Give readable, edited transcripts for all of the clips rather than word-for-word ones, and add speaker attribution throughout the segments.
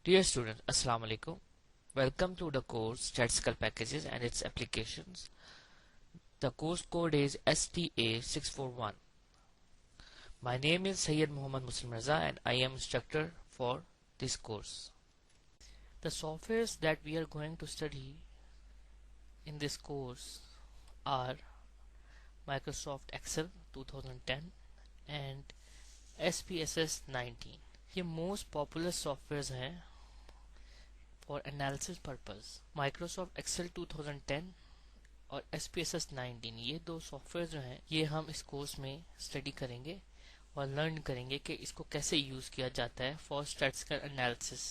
Speaker 1: Dear students, Assalamu alaikum. Welcome to the course Statistical Packages and its Applications. The course code is STA641. My name is Sayyid Muhammad Muslim Raza and I am instructor for this course. The softwares that we are going to study in this course are Microsoft Excel 2010 and SPSS 19. ये most popular softwares हैं for analysis purpose. Microsoft Excel 2010 और SPSS 19 ये दो software जो हैं ये हम इस कोर्स में स्टडी करेंगे और लर्न करेंगे कि इसको कैसे यूज़ किया जाता है फॉर स्टैटिस्टिकल एनालिसिस।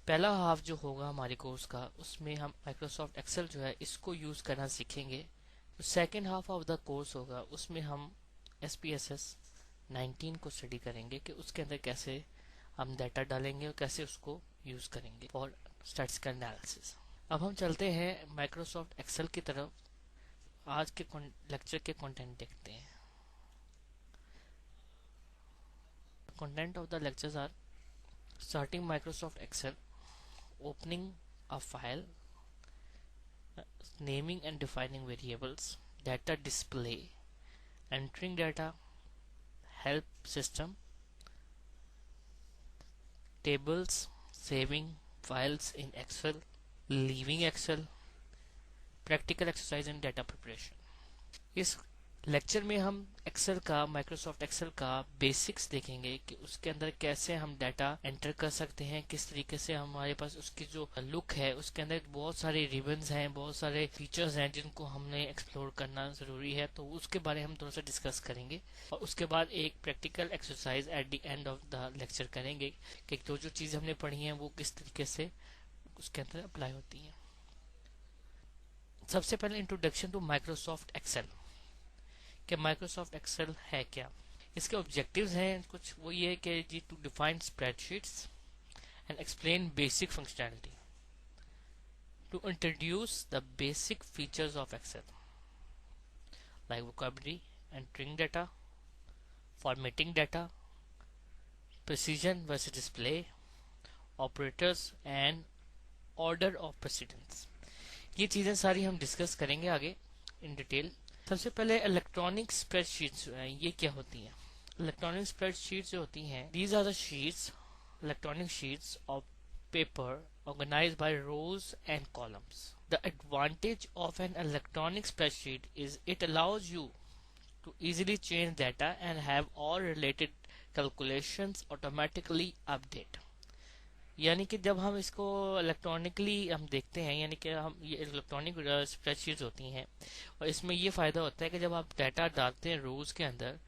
Speaker 1: पहला हाफ जो होगा हमारे कोर्स का उसमें हम माइक्रोसॉफ्ट एक्सेल जो है इसको यूज़ करना सीखेंगे। तो second half of the course होगा उसमें हम SPSS 19 को स्टडी करेंगे कि उसके अंदर कैसे हम डाटा डालेंगे और कैसे उसको यूज़ करेंगे फॉर स्टैटिस्टिकल एनालिसिस। अब हम चलते हैं माइक्रोसॉफ्ट एक्सेल की तरफ। आज के लेक्चर के कंटेंट देखते हैं। Content of the lectures are starting Microsoft Excel, opening a file, naming and defining variables, data display, entering data, help system, tables, saving files in Excel, leaving Excel, practical exercise and data preparation। इस lecture में हम Excel का Microsoft Excel का basics देखेंगे कि उसके अंदर कैसे हम डाटा एंटर कर सकते हैं, किस तरीके से हमारे पास उसकी जो लुक है उसके अंदर बहुत सारे रिबन्स हैं, बहुत सारे फीचर्स हैं जिनको हमने एक्सप्लोर करना जरूरी है। तो उसके बारे में हम थोड़ा सा डिस्कस करेंगे और उसके बाद एक practical exercise at the end of the lecture करेंगे कि जो जो चीज़ हमने पढ़ी है वो किस तरीके से उसके अंदर अप्लाई होती हैं। सबसे पहले इंट्रोडक्शन टू माइक्रोसॉफ्ट एक्सेल कि माइक्रोसॉफ्ट एक्सेल है क्या। इसके ऑब्जेक्टिव्स हैं कुछ, वो ये है कि जी to define spreadsheets and explain basic functionality, to introduce the basic features of Excel like vocabulary, entering data, formatting data, precision versus display, operators and order of precedence. ये चीज़ें सारी हम डिस्कस करेंगे आगे इन डिटेल। सबसे पहले electronic spreadsheets जो हैं ये क्या होती हैं। इलेक्ट्रॉनिक स्प्रेडशीट्स जो होती हैं these are the sheets, electronic sheets of paper organized by rows and columns. The advantage of an electronic spreadsheet is it allows you to easily change data and have all related calculations automatically update। यानी कि जब हम इसको electronically हम देखते हैं, यानी कि हम ये इलेक्ट्रॉनिक स्प्रेडशीट्स होती हैं और इसमें ये फ़ायदा होता है कि जब आप डाटा डालते हैं रोज़ के अंदर,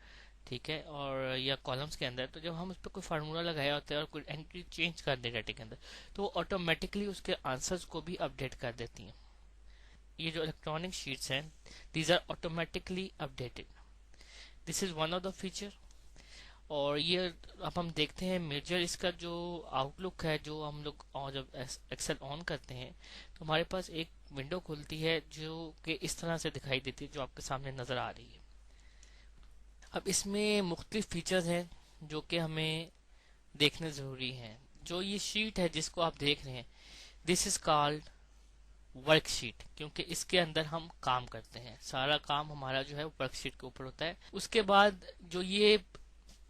Speaker 1: ठीक है, और या कॉलम्स के अंदर, तो जब हम उस पर कोई फार्मूला लगाया होता है और कोई एंट्री चेंज कर दे डाटे के अंदर तो वो ऑटोमेटिकली उसके आंसर्स को भी अपडेट कर देती हैं। ये जो इलेक्ट्रॉनिक शीट्स हैं these are automatically updated. This is one of the feature. और ये अब हम देखते हैं मेजर इसका जो आउटलुक है, जो हम लोग जब एक्सेल ऑन करते हैं तो हमारे पास एक विंडो खुलती है जो कि इस तरह से दिखाई देती है जो आपके सामने नज़र आ रही है। अब इसमें मुख्तलिफ फीचर्स हैं जो कि हमें देखने ज़रूरी हैं। जो ये शीट है जिसको आप देख रहे हैं दिस इज़ कॉल्ड वर्कशीट, क्योंकि इसके अंदर हम काम करते हैं, सारा काम हमारा जो है वर्कशीट के ऊपर होता है। उसके बाद जो ये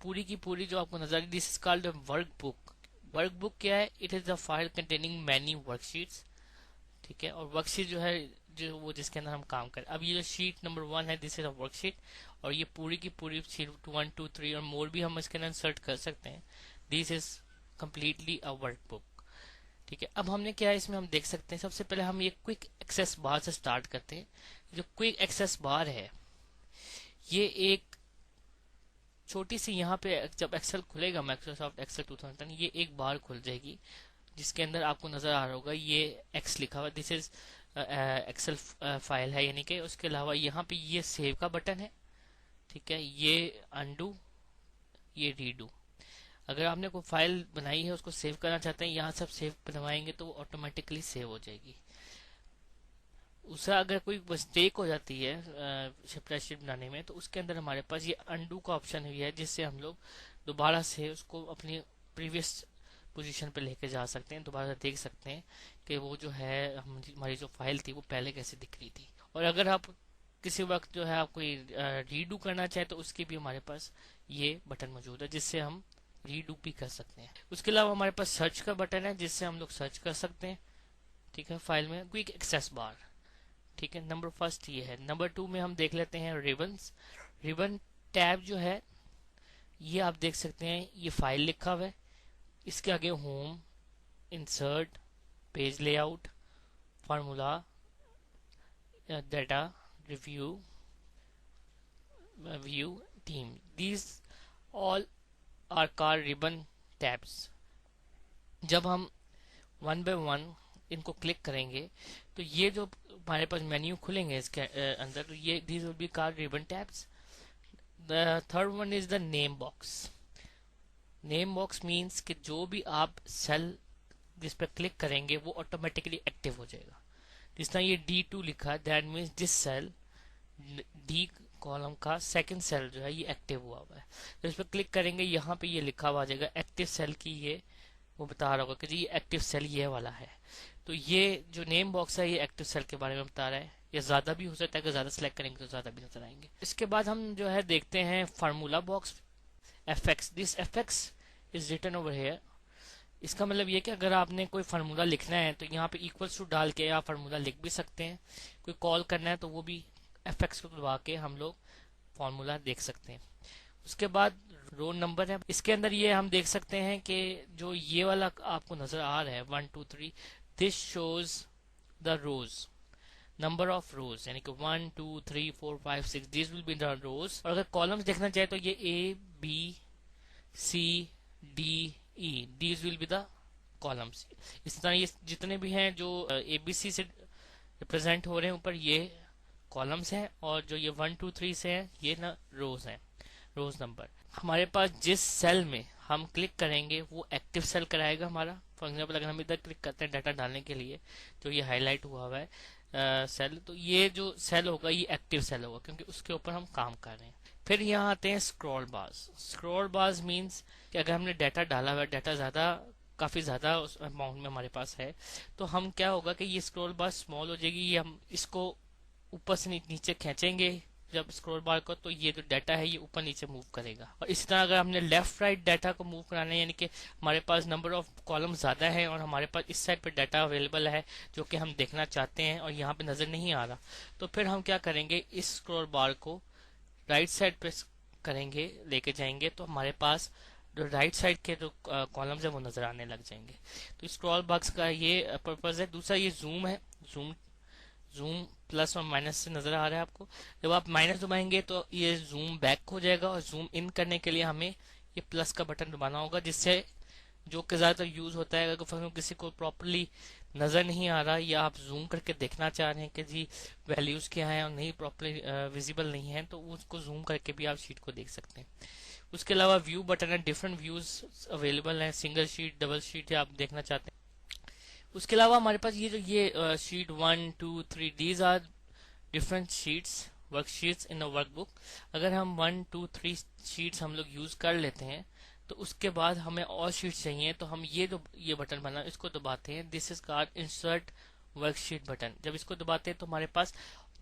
Speaker 1: पूरी की पूरी जो आपको नजर, this is called workbook. Workbook क्या है? It is the file containing many worksheets, ठीक है। और वर्कशीट जो है जो वो जिसके अंदर हम काम करें। अब ये जो शीट नंबर 1 है दिस इज अ वर्कशीट और ये पूरी की पूरी शीट 1 2 3 और मोर भी हम इसके अंदर इंसर्ट कर सकते हैं। This is completely a workbook, ठीक है। अब हमने क्या है इसमें हम देख सकते हैं, सबसे पहले हम ये क्विक एक्सेस बार से स्टार्ट करते हैं। जो क्विक एक्सेस बार है ये एक छोटी सी, यहाँ पे जब एक्सेल खुलेगा माइक्रोसॉफ्ट एक्सेल 2010 ये एक बार खुल जाएगी जिसके अंदर आपको नजर आ रहा होगा ये एक्स लिखा हुआ, दिस इज एक्सेल फाइल है, यानी कि उसके अलावा यहाँ पे ये सेव का बटन है, ठीक है, ये अनडू, ये रीडू। अगर आपने कोई फाइल बनाई है उसको सेव करना चाहते हैं यहाँ सब सेव बनवाएंगे तो वो ऑटोमेटिकली सेव हो जाएगी। उसका अगर कोई मिस्टेक हो जाती है स्प्रेडशीट बनाने में तो उसके अंदर हमारे पास ये अनडू का ऑप्शन भी है जिससे हम लोग दोबारा से उसको अपनी प्रीवियस पोजीशन पे लेके जा सकते हैं, दोबारा देख सकते हैं कि वो जो है हमारी जो फाइल थी वो पहले कैसे दिख रही थी। और अगर आप किसी वक्त जो है आप कोई रीडू करना चाहे तो उसके भी हमारे पास ये बटन मौजूद है जिससे हम रीडू भी कर सकते हैं। उसके अलावा हमारे पास सर्च का बटन है जिससे हम लोग सर्च कर सकते हैं, ठीक है, फाइल में। क्विक एक्सेस बार, ठीक है, नंबर फर्स्ट ये है। नंबर 2 में हम देख लेते हैं रिबन्स। रिबन टैब जो है ये आप देख सकते हैं, ये फाइल लिखा हुआ है, इसके आगे home, insert, page layout, formula, data, review, view, team, these all are car ribbon tabs. जब हम वन बाय वन इनको क्लिक करेंगे तो ये जो हमारे पास मेन्यू खुलेंगे इसके अंदर, तो ये these will be car ribbon tabs. The third one is the name box. Name box means कि जो भी आप सेल जिस पर क्लिक करेंगे वो ऑटोमेटिकली एक्टिव हो जाएगा। जिस तरह ये D2 लिखा, that means this cell, D column का सेकंड सेल जो है ये एक्टिव हुआ है। तो इस पर क्लिक करेंगे, यहाँ पे ये लिखा हुआ आ जाएगा एक्टिव सेल की, ये वो बता रहा होगा कि जी ये एक्टिव सेल ये वाला है। तो ये जो नेम बॉक्स है ये एक्टिव सेल के बारे में बता रहा है। ये ज्यादा भी हो सकता है, अगर ज्यादा सेलेक्ट करेंगे तो ज्यादा भी नजर आएंगे। इसके बाद हम जो है देखते हैं formula box, FX. This FX is written over here. इसका मतलब ये कि अगर आपने कोई फार्मूला लिखना है तो यहाँ पे इक्वल्स टू डाल के आप फार्मूला लिख भी सकते हैं। कोई कॉल करना है तो वो भी एफएक्स को दबा के हम लोग फार्मूला देख सकते हैं। उसके बाद रो नंबर है, इसके अंदर ये हम देख सकते हैं कि जो ये वाला आपको नजर आ रहा है 1 2 3, this shows the rows, number of rows, यानी कि 1 2 3 4 5 6, this will be the rows. और अगर कॉलम्स देखना चाहे तो ये A B C D E, these will be the columns। इस तरह ये जितने भी हैं जो ABC से रिप्रेजेंट हो रहे हैं ऊपर, ये कॉलम्स हैं, और जो ये 1 2 3 से हैं ये ना रोज हैं, रोज नंबर। हमारे पास जिस सेल में हम क्लिक करेंगे वो एक्टिव सेल कराएगा हमारा। फॉर एग्जाम्पल अगर हम इधर क्लिक करते हैं डाटा डालने के लिए, तो ये हाईलाइट हुआ हुआ है सेल, तो ये जो सेल होगा ये एक्टिव सेल होगा क्योंकि उसके ऊपर हम काम कर रहे हैं। फिर यहाँ आते हैं scroll bars. Scroll bars means कि अगर हमने डाटा डाला हुआ है, डाटा काफी ज्यादा उस अमाउंट में हमारे पास है, तो हम क्या होगा कि ये स्क्रॉल बार स्मॉल हो जाएगी। ये हम इसको ऊपर से नीचे खींचेंगे जब स्क्रॉल बार को, तो ये जो डाटा है ये ऊपर नीचे मूव करेगा। और इसी तरह अगर हमने लेफ्ट राइट डाटा को मूव कराना है, यानी कि हमारे पास नंबर ऑफ कॉलम ज्यादा है और हमारे पास इस साइड पे डाटा अवेलेबल है जो कि हम देखना चाहते हैं और यहाँ पे नजर नहीं आ रहा, तो फिर हम क्या करेंगे, इस स्क्रॉल बार को राइट साइड पे करेंगे, लेके जाएंगे, तो हमारे पास जो राइट साइड के जो कॉलम्स है वो नजर आने लग जाएंगे। तो स्क्रॉल बॉक्स का ये पर्पज है। दूसरा ये जूम है, जूम प्लस और माइनस से नजर आ रहा है आपको। जब आप माइनस दबाएंगे तो ये जूम बैक हो जाएगा, और जूम इन करने के लिए हमें ये प्लस का बटन दबाना होगा, जिससे जो कि ज्यादातर यूज होता है अगर किसी को प्रॉपरली नजर नहीं आ रहा या आप जूम करके देखना चाह रहे हैं कि जी वैल्यूज क्या है और नहीं प्रॉपरली विजिबल नहीं है, तो उसको जूम करके भी आप शीट को देख सकते हैं। उसके अलावा व्यू बटन है, डिफरेंट व्यूज अवेलेबल है, सिंगल शीट, डबल शीट या आप देखना चाहते हैं। उसके अलावा हमारे पास ये जो ये sheet 1 2 3, these are different sheets, worksheets in a workbook. अगर हम 1 2 3 शीट्स हम लोग यूज कर लेते हैं तो उसके बाद हमें और शीट चाहिए, तो हम ये बटन बना इसको दबाते हैं। This is called insert worksheet button. जब इसको दबाते हैं तो हमारे पास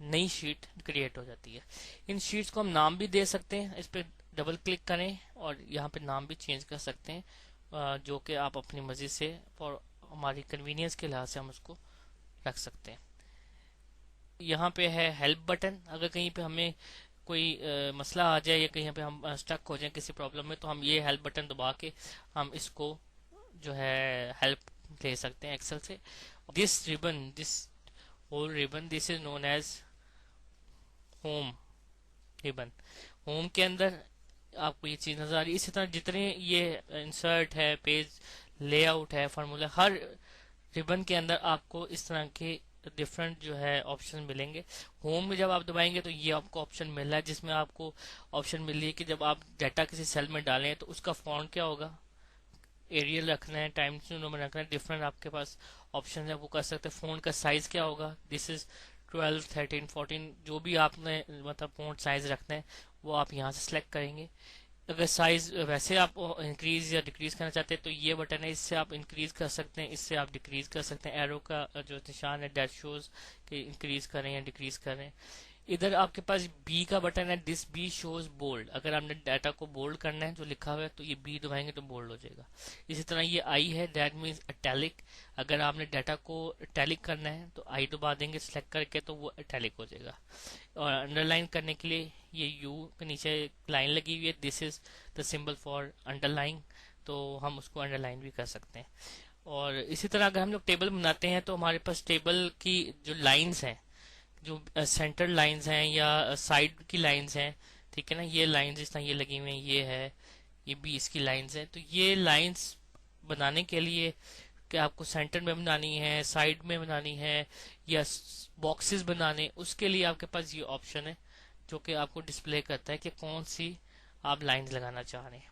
Speaker 1: नई शीट क्रिएट हो जाती है। इन शीट्स को हम नाम भी दे सकते हैं, इस पर डबल क्लिक करें और यहाँ पे नाम भी चेंज कर सकते हैं, जो कि आप अपनी मर्जी से और हमारी कन्वीनियंस के लिहाज से हम उसको रख सकते हैं। यहाँ पे है हेल्प बटन। अगर कहीं पे हमें कोई मसला आ जाए या कहीं पे हम स्टक हो जाए किसी प्रॉब्लम में, तो हम ये हेल्प बटन दबा के हम इसको जो है हेल्प ले सकते हैं एक्सेल से। This ribbon, this whole ribbon, this is known as home ribbon. Home के अंदर आपको ये चीज नजर आ रही है। इसी तरह जितने ये इंसर्ट है, पेज लेआउट है, फार्मूला, हर रिबन के अंदर आपको इस तरह के डिफरेंट जो है ऑप्शन मिलेंगे। होम में जब आप दबाएंगे तो ये आपको ऑप्शन मिल रहा है, जिसमें आपको ऑप्शन मिल रही है कि जब आप डाटा किसी सेल में डालें तो उसका फॉन्ट क्या होगा, एरियल रखना है, टाइम्स न्यू रोमन रखना है, डिफरेंट आपके पास ऑप्शन है वो कर सकते हैं। फोन का साइज क्या होगा, दिस इज 12 13 14, जो भी आपने मतलब फोन साइज रखना है वो आप यहाँ से सिलेक्ट करेंगे। अगर साइज वैसे आप इंक्रीज या डिक्रीज करना चाहते हैं तो ये बटन है, इससे आप इंक्रीज कर सकते हैं, इससे आप डिक्रीज कर सकते हैं। एरो का जो निशान है दैट शोज कि इंक्रीज करें या डिक्रीज करें। इधर आपके पास बी का बटन है, दिस बी शोज बोल्ड। अगर आपने डाटा को बोल्ड करना है जो लिखा हुआ है तो ये बी दबाएंगे तो बोल्ड हो जाएगा। इसी तरह ये आई है, दैट मीन्स अटैलिक। अगर आपने डाटा को अटैलिक करना है तो आई दबा देंगे सिलेक्ट करके तो वो अटैलिक हो जाएगा। और अंडरलाइन करने के लिए ये यू के नीचे लाइन लगी हुई है, this is the symbol for underline, तो हम उसको अंडरलाइन भी कर सकते हैं। और इसी तरह अगर हम लोग टेबल बनाते हैं तो हमारे पास टेबल की जो लाइंस हैं, जो सेंटर लाइंस हैं या साइड की लाइंस हैं, ठीक है ना, ये लाइंस जिस तरह ये लगी हुई हैं, ये है, ये भी इसकी लाइंस हैं। तो ये लाइंस बनाने के लिए कि आपको सेंटर में बनानी है, साइड में बनानी है, या बॉक्सेस बनाने, उसके लिए आपके पास ये ऑप्शन है जो कि आपको डिस्प्ले करता है कि कौन सी आप लाइंस लगाना चाह रहे हैं।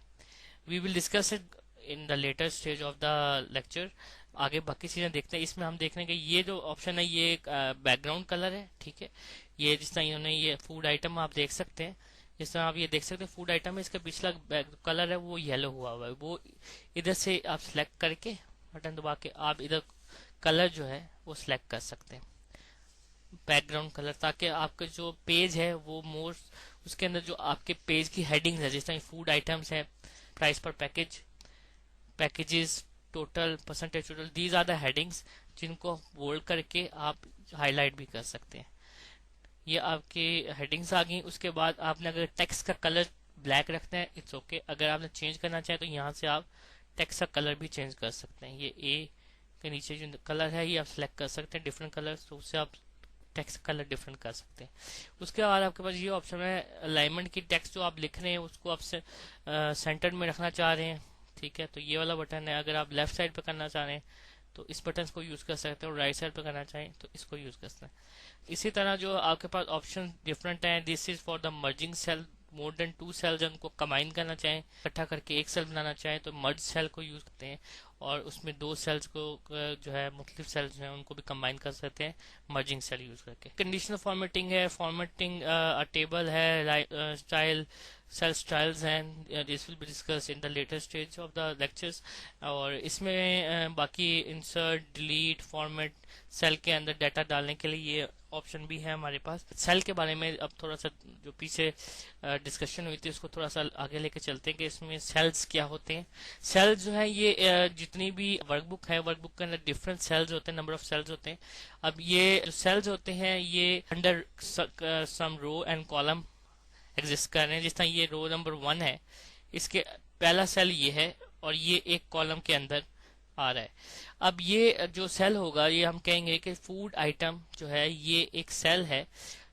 Speaker 1: We will discuss it in the later stage of the lecture. आगे बाकी चीजें देखते हैं। इसमें हम देख रहे हैं कि ये जो ऑप्शन है ये बैकग्राउंड कलर है, ठीक है। ये जिस तरह इन्होंने ये फूड आइटम आप देख सकते हैं, जिस तरह आप ये देख सकते हैं फूड आइटम है, इसका पिछला कलर है वो येलो हुआ हुआ है, वो इधर से आप सिलेक्ट करके बटन दबा के आप इधर कलर जो है वो सिलेक्ट कर सकते हैं, बैकग्राउंड कलर, ताकि आपका जो पेज है वो मोर उसके अंदर जो आपके पेज की हेडिंग्स है, जिस तरह फूड आइटम्स है, price per package, packages, total, percentage total, these are the headings जिनको बोल्ड करके आप हाईलाइट भी कर सकते हैं। ये आपके हेडिंग्स आ गई। उसके बाद आपने अगर टेक्स्ट का कलर ब्लैक रखना है इट्स ओके। अगर आपने चेंज करना चाहे तो यहाँ से आप टेक्स्ट का कलर भी चेंज कर सकते हैं। ये ए के नीचे जो कलर है ये आप सिलेक्ट कर सकते हैं डिफरेंट कलर, तो उससे आप टेक्स्ट कलर डिफरेंट कर सकते हैं। उसके बाद आपके पास ये ऑप्शन है अलाइनमेंट की, टेक्स्ट जो आप लिख रहे हैं उसको आप सेंटर में रखना चाह रहे हैं, ठीक है, तो ये वाला बटन है। अगर आप लेफ्ट साइड पे करना चाह रहे हैं तो इस बटन को यूज कर सकते हैं, और राइट साइड पे करना चाहें तो इसको यूज कर सकते हैं। इसी तरह जो आपके पास ऑप्शन डिफरेंट हैं, this is for the merging cell, more than two cells उनको कंबाइन करना चाहें, इकट्ठा करके एक सेल बनाना चाहें तो मर्ज सेल को यूज करते हैं, और उसमें दो सेल्स को जो है मुख्तलिफ सेल्स हैं उनको भी कंबाइन कर सकते हैं मर्जिंग सेल यूज करके। कंडीशनल फॉर्मेटिंग है, फॉर्मेटिंग टेबल है, स्टाइल सेल स्टाइल्स हैं, this will be discuss in the later stage of the lectures. और इसमें बाकी इंसर्ट, डिलीट, फॉर्मेट, सेल के अंदर डाटा डालने के लिए ये ऑप्शन भी है हमारे पास। सेल के बारे में अब थोड़ा सा जो पीछे डिस्कशन हुई थी उसको थोड़ा सा आगे लेके चलते हैं कि इसमें सेल्स क्या होते हैं। सेल्स जो है ये जितनी भी वर्कबुक है, वर्कबुक के अंदर डिफरेंट सेल्स होते हैं, नंबर ऑफ सेल्स होते हैं। अब ये जो सेल्स होते हैं ये under some row and column exist कर रहे हैं। जिस तरह ये रो नंबर 1 है, इसके पहला सेल ये है और ये एक कॉलम के अंदर आ रहा है। अब ये जो सेल होगा ये हम कहेंगे कि फूड आइटम जो है ये एक सेल है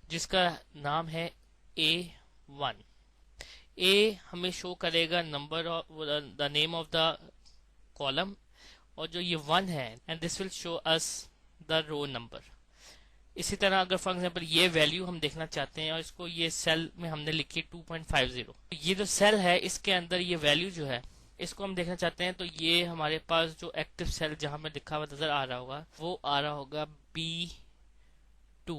Speaker 1: जिसका नाम है A1। ए हमें शो करेगा number of the name of the column, और जो ये 1 है and this will show us the row number. इसी तरह अगर फॉर एग्जांपल ये वैल्यू हम देखना चाहते हैं और इसको ये सेल में हमने लिखी 2.50, ये जो सेल है इसके अंदर ये वैल्यू जो है इसको हम देखना चाहते हैं, तो ये हमारे पास जो एक्टिव सेल जहां में लिखा हुआ नजर आ रहा होगा वो आ रहा होगा B2।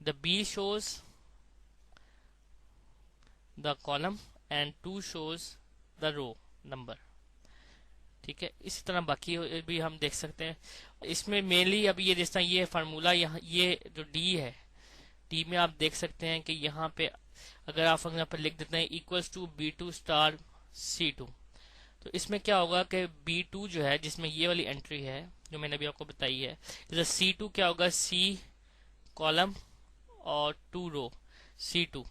Speaker 1: The B shows the column and 2 shows the row number, ठीक है। इसी तरह बाकी भी हम देख सकते हैं। इसमें मेनली अब ये जिस तरह ये फार्मूला यहाँ ये जो डी है, डी में आप देख सकते हैं कि यहाँ पे अगर आप फॉर एग्जाम्पल लिख देते हैं equals to B2 star C2, तो इसमें क्या होगा कि B2 जो है जिसमें ये वाली एंट्री है जो मैंने अभी आपको बताई है, जैसे C2 क्या होगा, C कॉलम और 2 रो C2,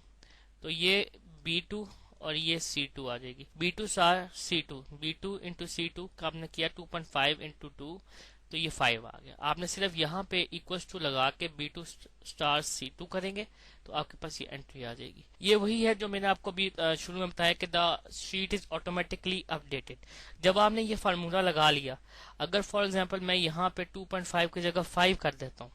Speaker 1: तो ये B2 और ये C2 आ जाएगी। B2 star C2, B2 into C2 का आपने किया 2.5 इंटू 2, तो ये 5 आ गया। आपने सिर्फ यहाँ पे इक्वल्स टू लगा के B2 स्टार C2 करेंगे तो आपके पास ये एंट्री आ जाएगी। ये वही है जो मैंने आपको भी शुरू में बताया कि the sheet is automatically updated. जब आपने ये फार्मूला लगा लिया, अगर फॉर एग्जांपल मैं यहाँ पे 2.5 की जगह 5 कर देता हूँ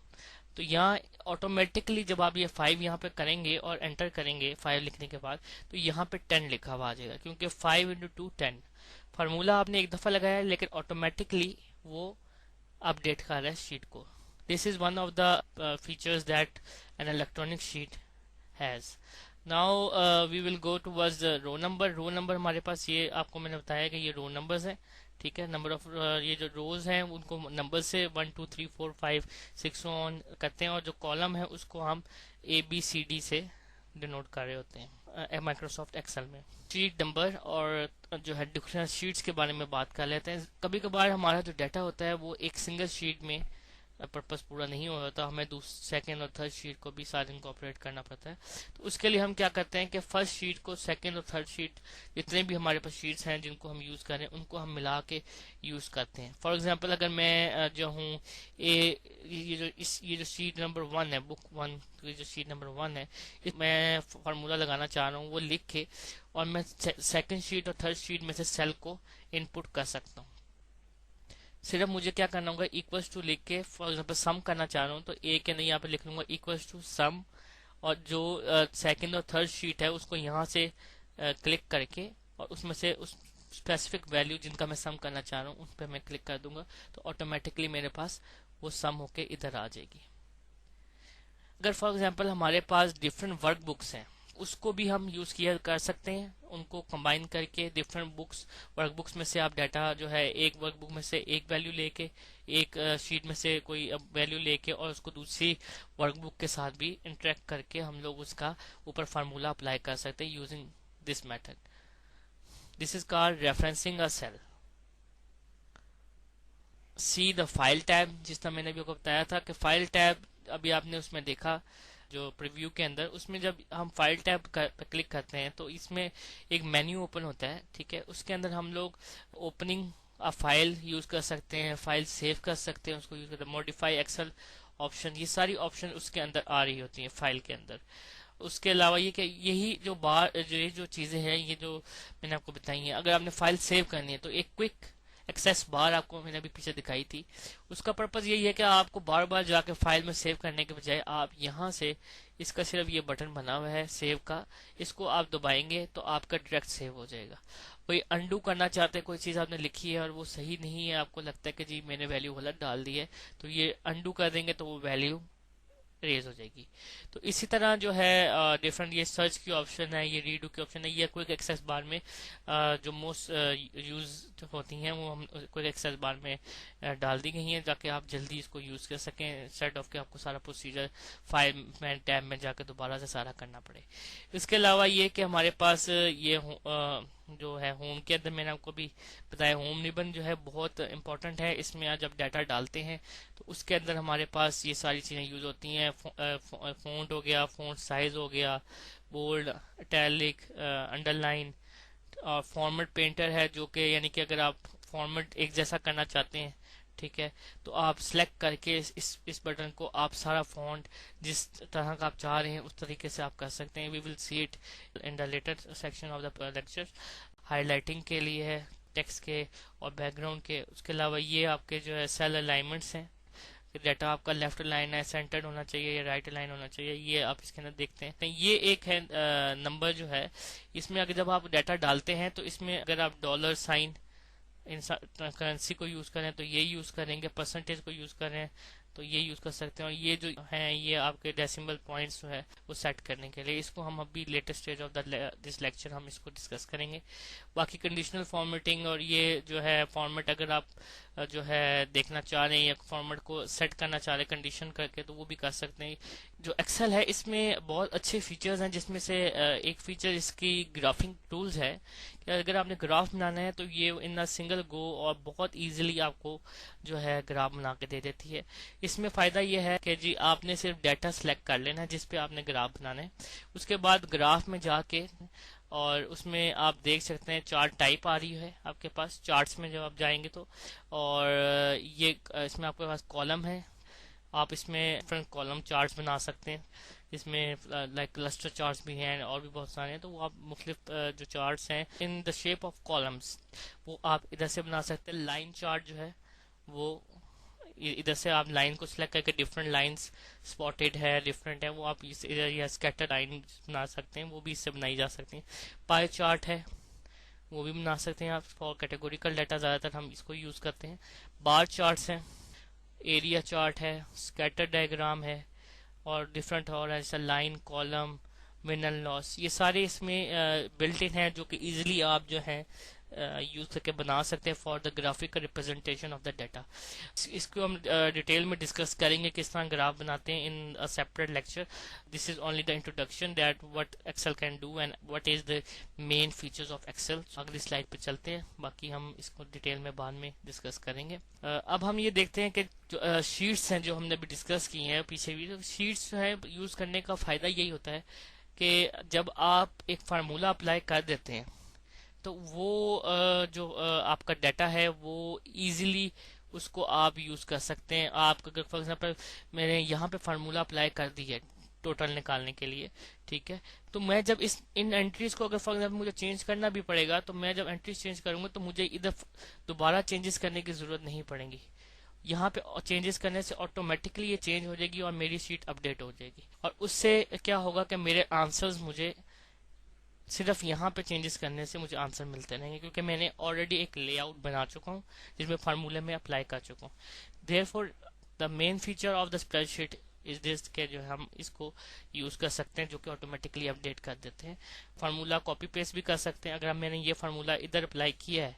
Speaker 1: तो यहाँ ऑटोमेटिकली जब आप ये 5 यहाँ पे करेंगे और एंटर करेंगे 5 लिखने के बाद, तो यहाँ पे 10 लिखा हुआ आ जाएगा, क्योंकि 5 इंटू 2 10। फार्मूला आपने एक दफा लगाया लेकिन ऑटोमेटिकली वो अपडेट कर रहा है शीट को। This is one of the features that an electronic sheet has. Now we will go towards the row number. Row number हमारे पास ये आपको मैंने बताया कि ये रो नंबर्स हैं, ठीक है। नंबर ऑफ ये जो रोज हैं उनको नंबर से 1 2 3 4 5 6 ऑन करते हैं, और जो कॉलम है उसको हम ABCD से डिनोट कर रहे होते हैं माइक्रोसॉफ्ट एक्सेल में। शीट नंबर और जो है डिफरेंट शीट्स के बारे में बात कर लेते हैं। कभी कभार हमारा जो डाटा होता है वो एक सिंगल शीट में पर्पस पूरा नहीं हो रहा, तो हमें सेकेंड और थर्ड शीट को भी साथ इनकॉर्पोरेट करना पड़ता है। तो उसके लिए हम क्या करते हैं कि फर्स्ट शीट को सेकेंड और थर्ड शीट जितने भी हमारे पास शीट्स हैं जिनको हम यूज कर रहे हैं उनको हम मिला के यूज करते हैं। फॉर एग्जांपल अगर मैं जो हूँ ये जो शीट नंबर 1 है, बुक 1 की जो शीट नंबर 1 है, मैं फार्मूला लगाना चाह रहा हूँ वो लिख के, और मैं सेकेंड शीट और थर्ड शीट में से सेल को इनपुट कर सकता हूँ। सिर्फ मुझे क्या करना होगा, इक्वल्स टू लिख के फॉर एग्जांपल सम करना चाह रहा हूँ तो ए के नहीं यहाँ पे लिख लूंगा इक्वल्स टू सम, और जो सेकंड और थर्ड शीट है उसको यहाँ से क्लिक करके और उसमें से उस स्पेसिफिक वैल्यू जिनका मैं सम करना चाह रहा हूँ उन पर मैं क्लिक कर दूंगा, तो ऑटोमेटिकली मेरे पास वो सम होके इधर आ जाएगी। अगर फॉर एग्जांपल हमारे पास डिफरेंट वर्क बुक्स हैं उसको भी हम यूज किया कर सकते हैं, उनको कंबाइन करके डिफरेंट बुक्स वर्क बुक्स में से आप डाटा जो है एक वर्क बुक में से एक वैल्यू लेके, एक शीट में से कोई वैल्यू लेके और उसको दूसरी वर्क बुक के साथ भी इंटरेक्ट करके हम लोग उसका ऊपर फार्मूला अप्लाई कर सकते हैं using this method. This is called referencing a cell. See the file tab, जिस तरह मैंने भी आपको बताया था कि फाइल टैब अभी आपने उसमें देखा जो प्रीव्यू के अंदर, उसमें जब हम फाइल टैब पर क्लिक करते हैं तो इसमें एक मेन्यू ओपन होता है, ठीक है। उसके अंदर हम लोग ओपनिंग अ फाइल यूज कर सकते हैं, फाइल सेव कर सकते हैं, उसको यूज करते हैं, मॉडिफाई एक्सेल ऑप्शन, ये सारी ऑप्शन उसके अंदर आ रही होती हैं फाइल के अंदर। उसके अलावा ये कि यही जो ये जो चीजें हैं ये जो मैंने आपको बताई हैं, अगर आपने फाइल सेव करनी है तो एक क्विक एक्सेस बार आपको मैंने अभी पीछे दिखाई थी, उसका पर्पज यही है कि आपको बार बार जाके फाइल में सेव करने के बजाय आप यहाँ से इसका सिर्फ ये बटन बना हुआ है सेव का, इसको आप दबाएंगे तो आपका डायरेक्ट सेव हो जाएगा। कोई अंडू करना चाहते हैं, कोई चीज आपने लिखी है और वो सही नहीं है, आपको लगता है कि जी मैंने वैल्यू गलत डाल दी है, तो ये अंडू कर देंगे तो वो वैल्यू रेज हो जाएगी। तो इसी तरह जो है डिफरेंट ये सर्च की ऑप्शन है, ये रीडू की ऑप्शन है, ये क्विक एक्सेस बार में जो मोस्ट यूज होती हैं वो हम क्विक एक्सेस बार में डाल दी गई हैं ताकि आप जल्दी इसको यूज कर सकें, सेट ऑफ के आपको सारा प्रोसीजर फाइल में टैब में जाकर दोबारा से सारा करना पड़े। इसके अलावा ये कि हमारे पास ये जो है होम के अंदर मैंने आपको भी बताया, होम निबंध जो है बहुत इंपॉर्टेंट है। इसमें आप जब डाटा डालते हैं तो उसके अंदर हमारे पास ये सारी चीजें यूज होती हैं, फॉन्ट हो गया, फॉन्ट साइज हो गया, बोल्ड, इटैलिक, अंडरलाइन, और फॉर्मेट पेंटर है जो कि यानी कि अगर आप फॉर्मेट एक जैसा करना चाहते हैं, ठीक है, तो आप सिलेक्ट करके इस बटन को आप सारा फॉन्ट जिस तरह का आप चाह रहे हैं उस तरीके से आप कर सकते हैं। We will see it in the later section of the lecture. Highlighting के लिए है टेक्स्ट के और बैकग्राउंड के। उसके अलावा ये आपके जो है सेल अलाइनमेंट्स हैं, डाटा आपका लेफ्ट लाइन है सेंटर्ड होना चाहिए या राइट लाइन होना चाहिए, ये आप इसके अंदर देखते हैं। ये एक है नंबर जो है, इसमें अगर जब आप डाटा डालते हैं तो इसमें अगर आप डॉलर साइन इन करेंसी को यूज करें तो ये यूज करेंगे, परसेंटेज को यूज करें तो ये यूज कर सकते हैं, और ये जो है ये आपके डेसिमल पॉइंट्स जो है वो सेट करने के लिए, इसको हम अभी latest stage of this lecture हम इसको डिस्कस करेंगे। बाकी कंडीशनल फॉर्मेटिंग और ये जो है फॉर्मेट अगर आप जो है देखना चाह रहे हैं या फॉर्मेट को सेट करना चाह रहे हैं कंडीशन करके तो वो भी कर सकते हैं। जो एक्सेल है इसमें बहुत अच्छे फीचर्स हैं, जिसमें से एक फीचर इसकी ग्राफिंग टूल्स है कि अगर आपने ग्राफ बनाना है तो ये इन अ सिंगल गो और बहुत इजीली आपको जो है ग्राफ बना के दे देती है। इसमें फायदा ये है कि जी आपने सिर्फ डाटा सिलेक्ट कर लेना है जिस पे आपने ग्राफ बनाना है, उसके बाद ग्राफ में जाके और उसमें आप देख सकते हैं चार्ट टाइप आ रही है आपके पास, चार्ट्स में जब आप जाएंगे तो, और ये इसमें आपके पास कॉलम है, आप इसमें डिफरेंट कॉलम चार्ट्स बना सकते हैं, इसमें लाइक क्लस्टर चार्ट्स भी हैं और भी बहुत सारे हैं, तो वो आप मुख्तलिफ जो चार्ट्स हैं in the shape of columns वो आप इधर से बना सकते हैं। लाइन चार्ट जो है वो इधर से आप लाइन को सिलेक्ट करके डिफरेंट लाइंस स्पॉटेड है डिफरेंट है वो आप इधर या स्कैटर लाइन बना सकते हैं, वो भी इससे बनाई जा सकती हैं। पाई चार्ट है वो भी बना सकते हैं आप, फॉर कैटेगोरिकल डाटा ज़्यादातर हम इसको यूज़ करते हैं। बार चार्ट्स हैं, एरिया चार्ट है, स्कैटर डायग्राम है और डिफरेंट और ऐसा लाइन कॉलम विन लॉस, ये सारे इसमें बिल्ट इन है जो कि इजीली आप जो है यूज करके बना सकते हैं for the graphical representation of the data. इसको हम डिटेल में डिस्कस करेंगे किस तरह ग्राफ बनाते हैं in a separate lecture. This is only the introduction that what Excel can do and what is the main features of Excel. अगली slide पे चलते हैं, बाकी हम इसको डिटेल में बाद में डिस्कस करेंगे। अब हम ये देखते हैं कि जो शीट्स हैं जो हमने अभी डिस्कस की हैं पीछे भी, तो शीट्स जो है यूज करने का फायदा यही होता है कि जब आप एक फार्मूला अप्लाई कर देते हैं तो वो जो आपका डाटा है वो इजीली उसको आप यूज कर सकते हैं। आप अगर फॉर एग्जांपल मैंने यहाँ पे फार्मूला अप्लाई कर दी है टोटल निकालने के लिए, ठीक है, तो मैं जब इन एंट्रीज को अगर फॉर एग्जांपल मुझे चेंज करना भी पड़ेगा तो मैं जब एंट्रीज चेंज करूंगा तो मुझे इधर दोबारा चेंजेस करने की जरूरत नहीं पड़ेगी। यहाँ पे चेंजेस करने से ऑटोमेटिकली ये चेंज हो जाएगी और मेरी शीट अपडेट हो जाएगी, और उससे क्या होगा कि मेरे आंसर्स मुझे सिर्फ यहाँ पे चेंजेस करने से मुझे आंसर मिलते रहेंगे, क्योंकि मैंने ऑलरेडी एक लेआउट बना चुका हूँ जिसमें फार्मूले में अप्लाई कर चुका हूँ। Therefore the main feature of the spreadsheet is this के जो हम इसको यूज कर सकते हैं जो कि ऑटोमेटिकली अपडेट कर देते हैं। फार्मूला कॉपी पेस्ट भी कर सकते हैं। अगर मैंने ये फार्मूला इधर अप्लाई किया है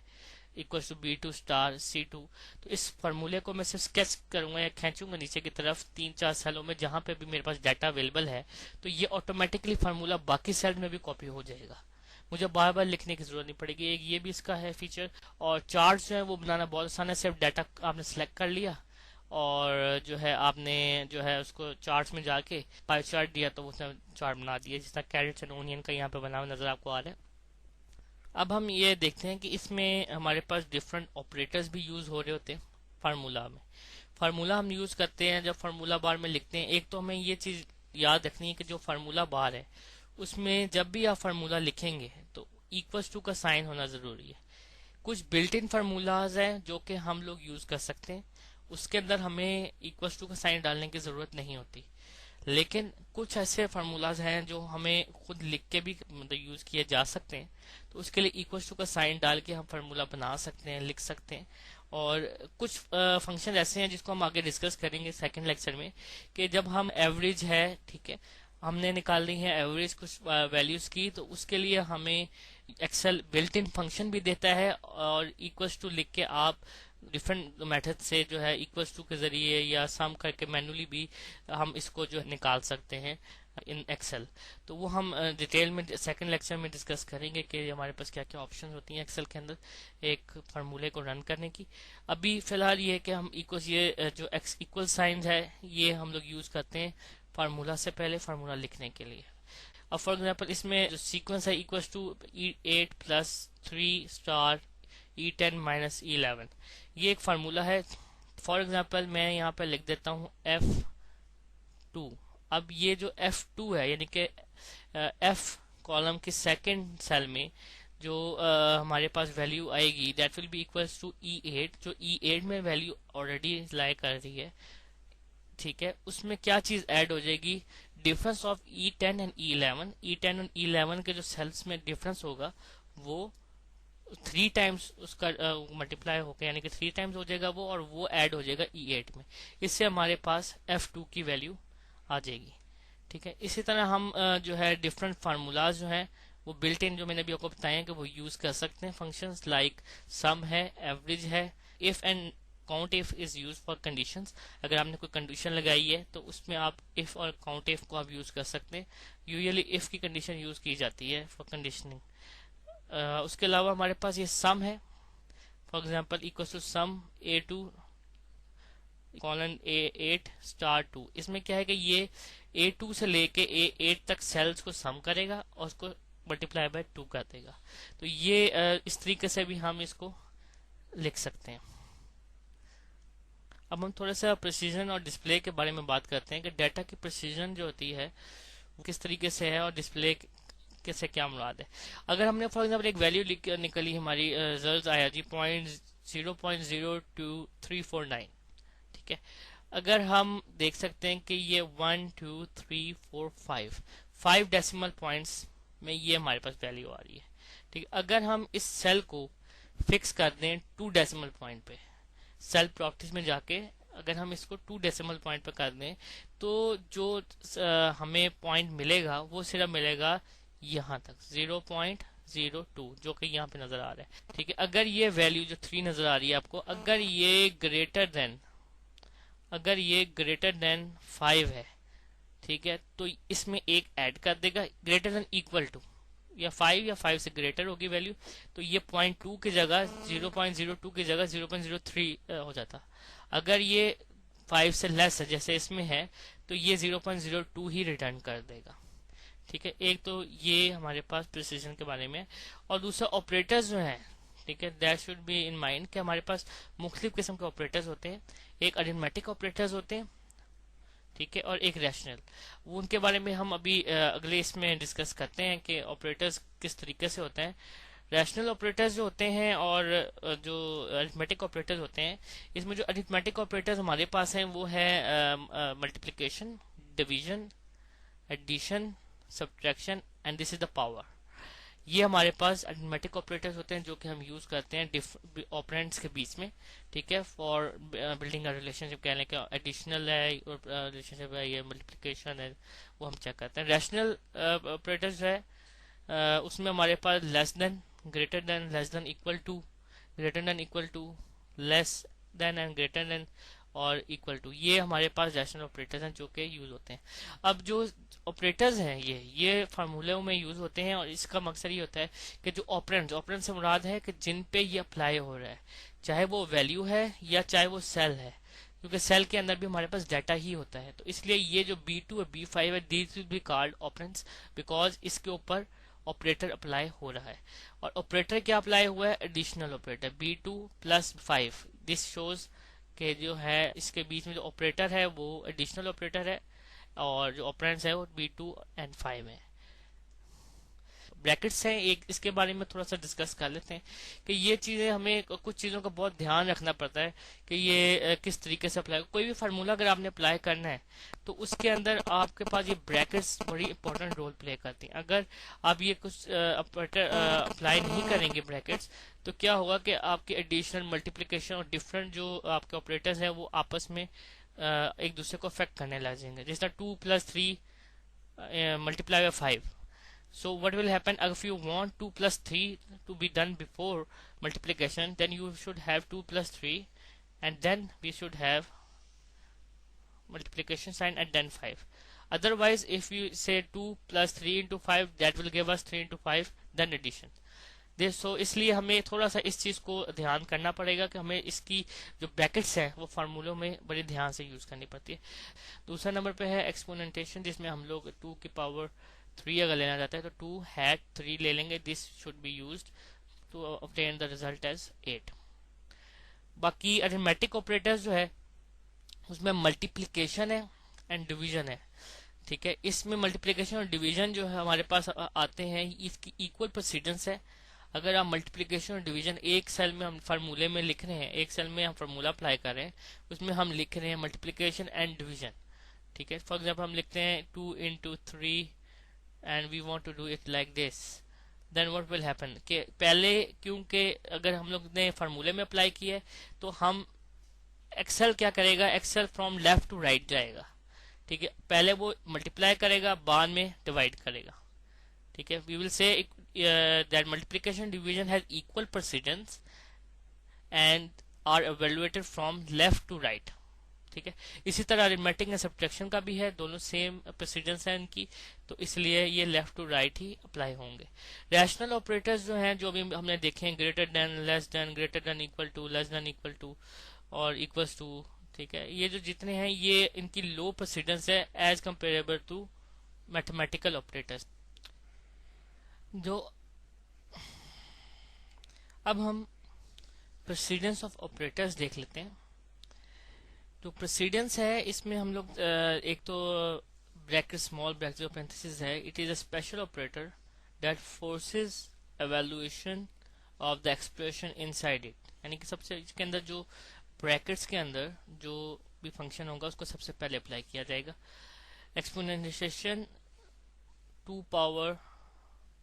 Speaker 1: equal to B2 star C2, तो इस फार्मूले को मैं सिर्फ स्केच करूंगा या खींचूंगा नीचे की तरफ 3-4 सेलों में जहां पे भी मेरे पास डाटा अवेलेबल है, तो ये ऑटोमेटिकली फार्मूला बाकी सेल में भी कॉपी हो जाएगा, मुझे बार बार लिखने की जरूरत नहीं पड़ेगी। एक ये भी इसका है फीचर। और चार्ट जो है वो बनाना बहुत आसान है, सिर्फ डाटा आपने सेलेक्ट कर लिया और जो है आपने जो है उसको चार्ट्स में जाके पाई चार्ट दिया तो उसने चार्ट बना दिया, जिस तरह कैरेट्स एंड ओनियन का यहाँ पे बना हुआ नजर आपको आ रहा है। अब हम ये देखते हैं कि इसमें हमारे पास डिफरेंट ऑपरेटर्स भी यूज हो रहे होते हैं फार्मूला में। फार्मूला हम यूज करते हैं जब फार्मूला बार में लिखते हैं, एक तो हमें ये चीज याद रखनी है कि जो फार्मूला बार है उसमें जब भी आप फार्मूला लिखेंगे तो इक्वल्स टू का साइन होना जरूरी है। कुछ बिल्ट इन फार्मूलाज हैं जो कि हम लोग यूज कर सकते हैं, उसके अंदर हमें इक्वल्स टू का साइन डालने की जरूरत नहीं होती। लेकिन कुछ ऐसे फार्मूलाज हैं जो हमें खुद लिख के भी मतलब यूज किए जा सकते हैं, तो उसके लिए इक्वल टू का साइन डाल के हम फार्मूला बना सकते हैं, लिख सकते हैं। और कुछ फंक्शन ऐसे हैं जिसको हम आगे डिस्कस करेंगे सेकंड लेक्चर में, कि जब हम एवरेज है, ठीक है, हमने निकालनी है एवरेज कुछ वैल्यूज की, तो उसके लिए हमें एक्सेल बिल्ट इन फंक्शन भी देता है और इक्वल्स टू लिख के आप डिफरेंट मेथड से जो है इक्वल्स टू के जरिए या सम करके मैनुअली भी हम इसको जो निकाल सकते हैं इन एक्सेल। तो वो हम डिटेल में सेकंड लेक्चर में डिस्कस करेंगे कि हमारे पास क्या क्या ऑप्शन होती हैं एक्सेल के अंदर एक फार्मूले को रन करने की। अभी फिलहाल ये है कि हम ये जो एक्स इक्वल साइन है ये हम लोग यूज करते हैं फार्मूला से पहले फार्मूला लिखने के लिए। अब फॉर एग्जाम्पल इसमें जो सीक्वेंस है equal to E8 plus 3 star E10 minus E11, ये एक फार्मूला है। फॉर एग्जाम्पल मैं यहाँ पे लिख देता हूँ F2। अब ये जो F2 है यानी कि F कॉलम के सेकंड सेल में जो हमारे पास वैल्यू आएगी that will be equals to E8, जो E8 में वैल्यू ऑलरेडी लाई कर रही है, ठीक है, उसमें क्या चीज ऐड हो जाएगी, difference of E10 and E11। E10 और E11 के जो सेल्स में डिफरेंस होगा वो 3 टाइम्स उसका मल्टीप्लाई होकर यानी कि 3 टाइम्स हो जाएगा वो, और वो ऐड हो जाएगा E8 में। इससे हमारे पास F2 की वैल्यू आ जाएगी, ठीक है। इसी तरह हम जो है डिफरेंट फार्मूलाज जो हैं वो बिल्ट इन जो मैंने अभी आपको बताया कि वो यूज कर सकते हैं। फंक्शंस लाइक सम है, एवरेज है, if and count if is use for conditions. अगर आपने कोई कंडीशन लगाई है तो उसमें आप इफ और काउंट इफ को आप यूज कर सकते हैं। यूजुअली इफ की कंडीशन यूज की जाती है फॉर कंडीशनिंग। उसके अलावा हमारे पास ये सम है, for example equal to sum A2 colon A8 star 2। इसमें क्या है कि ये A2 से लेके A8 तक सेल्स को सम करेगा और उसको मल्टीप्लाई बाय 2 कर देगा। तो ये इस तरीके से भी हम इसको लिख सकते हैं। अब हम थोड़ा सा प्रिसीजन और डिस्प्ले के बारे में बात करते हैं कि डाटा की प्रिसीजन जो होती है वो किस तरीके से है और डिस्प्ले कैसे क्या मुराद है। अगर हमने फॉर एग्जाम्पल एक वैल्यू निकली हमारी रिजल्ट आया जी 0.02349, ठीक है। अगर हम देख सकते हैं कि ये 1 2 3 4 5 डेसिमल पॉइंट्स में ये हमारे पास वैल्यू आ रही है, ठीक है। अगर हम इस सेल को फिक्स कर दें 2 डेसिमल पॉइंट पे, सेल प्रॉपर्टीज में जाके अगर हम इसको 2 डेसिमल पॉइंट पर कर दें तो जो हमें पॉइंट मिलेगा वो सिर्फ मिलेगा यहाँ तक 0.02 जो कि यहाँ पे नजर आ रहा है। ठीक है, अगर ये वैल्यू जो 3 नजर आ रही है आपको, अगर ये ग्रेटर देन 5 है, ठीक है, तो इसमें एक ऐड कर देगा ग्रेटर देन इक्वल टू, या 5 या 5 से ग्रेटर होगी वैल्यू, तो ये 0.2 की जगह 0.02 की जगह 0.03 हो जाता। अगर ये 5 से लेस है जैसे इसमें है तो ये 0.02 ही रिटर्न कर देगा। ठीक है, एक तो ये हमारे पास प्रिसीजन के बारे में। और दूसरा ऑपरेटर्स जो हैं, ठीक है, that should be in mind कि हमारे पास मुख्तलिफ किस्म के ऑपरेटर्स होते हैं। एक अरिथमेटिक ऑपरेटर्स होते हैं, ठीक है, और एक रैशनल। वो उनके बारे में हम अभी अगले इसमें डिस्कस करते हैं कि ऑपरेटर्स किस तरीके से होते हैं। रैशनल ऑपरेटर्स जो होते हैं और जो अरिथमेटिक ऑपरेटर्स होते हैं, इसमें जो अरिथमेटिक ऑपरेटर्स हमारे पास हैं वो है multiplication, division, addition, subtraction and this is the power. ये हमारे पास अरिथमेटिक ऑपरेटर्स होते हैं जो कि हम यूज करते हैं ऑपरेंड्स के बीच में। ठीक है, फॉर बिल्डिंग अ रिलेशनशिप, कहने का एडिशनल है रिलेशनशिप है, ये मल्टीप्लिकेशन है, वो हम चेक करते हैं। रैशनल ऑपरेटर्स है, उसमें हमारे पास less than, greater than, less than equal to, greater than equal to, less than and greater than और इक्वल टू, ये हमारे पास रैशनल ऑपरेटर्स हैं जो कि यूज होते हैं। अब जो ऑपरेटर्स हैं ये फार्मूलों में यूज होते हैं और इसका मकसद ये होता है कि जो ऑपरेंड से मुराद है कि जिन पे ये अप्लाई हो रहा है, चाहे वो वैल्यू है या चाहे वो सेल है, क्योंकि सेल के अंदर भी हमारे पास डाटा ही होता है। तो इसलिए ये जो B2 और B5 है, these will be called operands because इसके ऊपर ऑपरेटर अप्लाई हो रहा है। और ऑपरेटर क्या अप्लाई हुआ है? Additional operator B2 + 5। This shows के जो है इसके बीच में जो ऑपरेटर है वो एडिशनल ऑपरेटर है और जो ऑपरेंड्स है वो B2 और 5 है। ब्रैकेट्स हैं एक, इसके बारे में थोड़ा सा डिस्कस कर लेते हैं कि ये चीजें हमें कुछ चीजों का बहुत ध्यान रखना पड़ता है कि ये किस तरीके से अप्लाई, कोई भी फार्मूला अगर आपने अप्लाई करना है तो उसके अंदर आपके पास ये ब्रैकेट्स बड़ी इंपॉर्टेंट रोल प्ले करती हैं। अगर आप ये कुछ अप्लाई नहीं करेंगे ब्रैकेट्स, तो क्या होगा कि आपके एडिशनल, मल्टीप्लीकेशन और डिफरेंट जो आपके ऑपरेटर्स हैं वो आपस में एक दूसरे को अफेक्ट करने लग जाएंगे। जैसे 2 + 3 multiply by 5. So what will happen if you want 2 + 3 to be done before multiplication, then you should have 2 + 3 and then we should have multiplication sign and then 5. Otherwise if you say 2 + 3 into 5, that will give us 3 into 5 then addition. सो इसलिए हमें थोड़ा सा इस चीज को ध्यान करना पड़ेगा कि हमें इसकी जो ब्रैकेट्स हैं वो फार्मूलों में बड़े ध्यान से यूज करनी पड़ती है। दूसरा नंबर पे है एक्सपोनेंटेशन, जिसमें हम लोग 2 की पावर 3 अगर लेना चाहते हैं तो 2 ले लेंगे। This should be used to obtain the result as 8। बाकी अरिथमेटिक ऑपरेटर्स जो है उसमें मल्टीप्लिकेशन है एंड डिवीजन है। ठीक है, इसमें मल्टीप्लिकेशन और डिवीजन जो है हमारे पास आते हैं, इसकी इक्वल प्रेसिडेंस है। अगर आप मल्टीप्लिकेशन और डिवीजन एक सेल में हम फार्मूले में लिख रहे हैं, एक सेल में हम फार्मूला अप्लाई कर रहे हैं, उसमें हम लिख रहे हैं मल्टीप्लिकेशन एंड डिवीजन। ठीक है, फॉर एग्जांपल हम लिखते हैं 2 × 3 and we want to do it like this, then what will happen कि पहले, क्योंकि अगर हम लोग ने फार्मूले में अप्लाई किया है तो हम एक्सेल क्या करेगा, Excel from left to right जाएगा। ठीक है, पहले वो मल्टीप्लाई करेगा, बाद में डिवाइड करेगा। ठीक है, we will say that multiplication division has equal precedence and are evaluated from left to right. ठीक है, इसी तरह अरिथमेटिक एंड सब्ट्रैक्शन का भी है, दोनों सेम प्रेसिडेंस है इनकी, तो इसलिए ये लेफ्ट टू राइट ही अप्लाई होंगे। रैशनल ऑपरेटर्स जो हैं, जो भी हमने देखे हैं, greater than, less than, greater than equal to, less than equal to और इक्वल्स टू। ठीक है, ये जो जितने हैं ये इनकी लो प्रेसिडेंस है as comparable to mathematical operators. जो अब हम प्रेसिडेंस ऑफ ऑपरेटर्स देख लेते हैं। तो प्रेसिडेंस है, इसमें हम लोग एक तो ब्रैकेट, स्मॉल ब्रैकेट जो पेरेंथेसिस है, it is a special operator that forces evaluation of the expression inside it. यानी कि सबसे इसके अंदर जो ब्रैकेट्स के अंदर जो भी फंक्शन होगा उसको सबसे पहले अप्लाई किया जाएगा। Exponentiation 2 power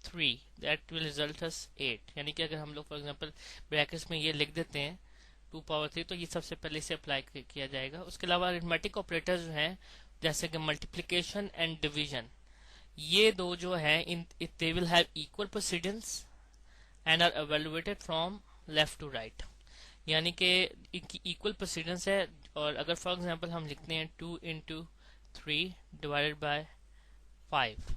Speaker 1: 3 that will result us 8। यानी कि अगर हम लोग फॉर एग्जांपल ब्रैकेट्स में ये लिख देते हैं 2 पावर 3, तो ये सबसे पहले से अप्लाई किया जाएगा। उसके अलावा अरिथमेटिक ऑपरेटर्स जो हैं जैसे कि मल्टीप्लिकेशन एंड डिवीजन, ये दो जो है in they will have equal precedence and are evaluated from left to right, यानी कि इनकी इक्वल प्रेसिडेंस है। और अगर फॉर एग्जांपल हम लिखते हैं 2 इंटू 3 डिवाइडेड बाय 5,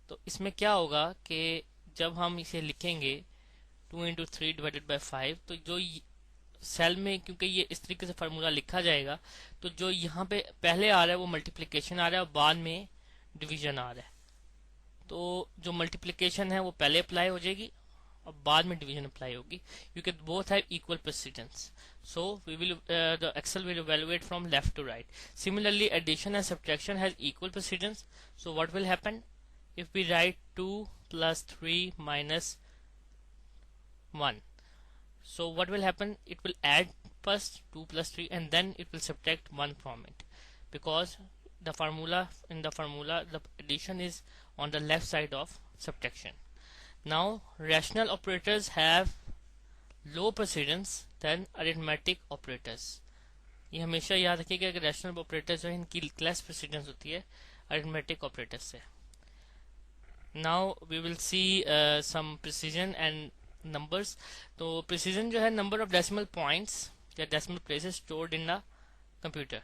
Speaker 1: तो इसमें क्या होगा कि जब हम इसे लिखेंगे 2 इंटू 3 डिवाइडेड बाय 5, तो जो सेल में, क्योंकि ये इस तरीके से फार्मूला लिखा जाएगा, तो जो यहाँ पे पहले आ रहा है वो मल्टीप्लिकेशन आ रहा है और बाद में डिवीजन आ रहा है। तो जो मल्टीप्लिकेशन है वो पहले अप्लाई हो जाएगी और बाद में डिवीजन अप्लाई होगी। You can both have equal precedence, so we will the Excel will evaluate from left to right. Similarly, addition and subtraction has equal precedence, so what will happen if we write 2 plus 3 minus 1? So what will happen, it will add first 2 plus 3 and then it will subtract 1 from it, because the formula the addition is on the left side of subtraction. Now rational operators have low precedence than arithmetic operators. ये हमेशा याद रखिएगा कि rational operators जो है इनकी less precedence होती है अरिथमेटिक ऑपरेटर्स से। Now we will see some precision and numbers. तो प्रिसीजन जो है नंबर ऑफ डेसिमल पॉइंट्स या decimal places stored in the computer,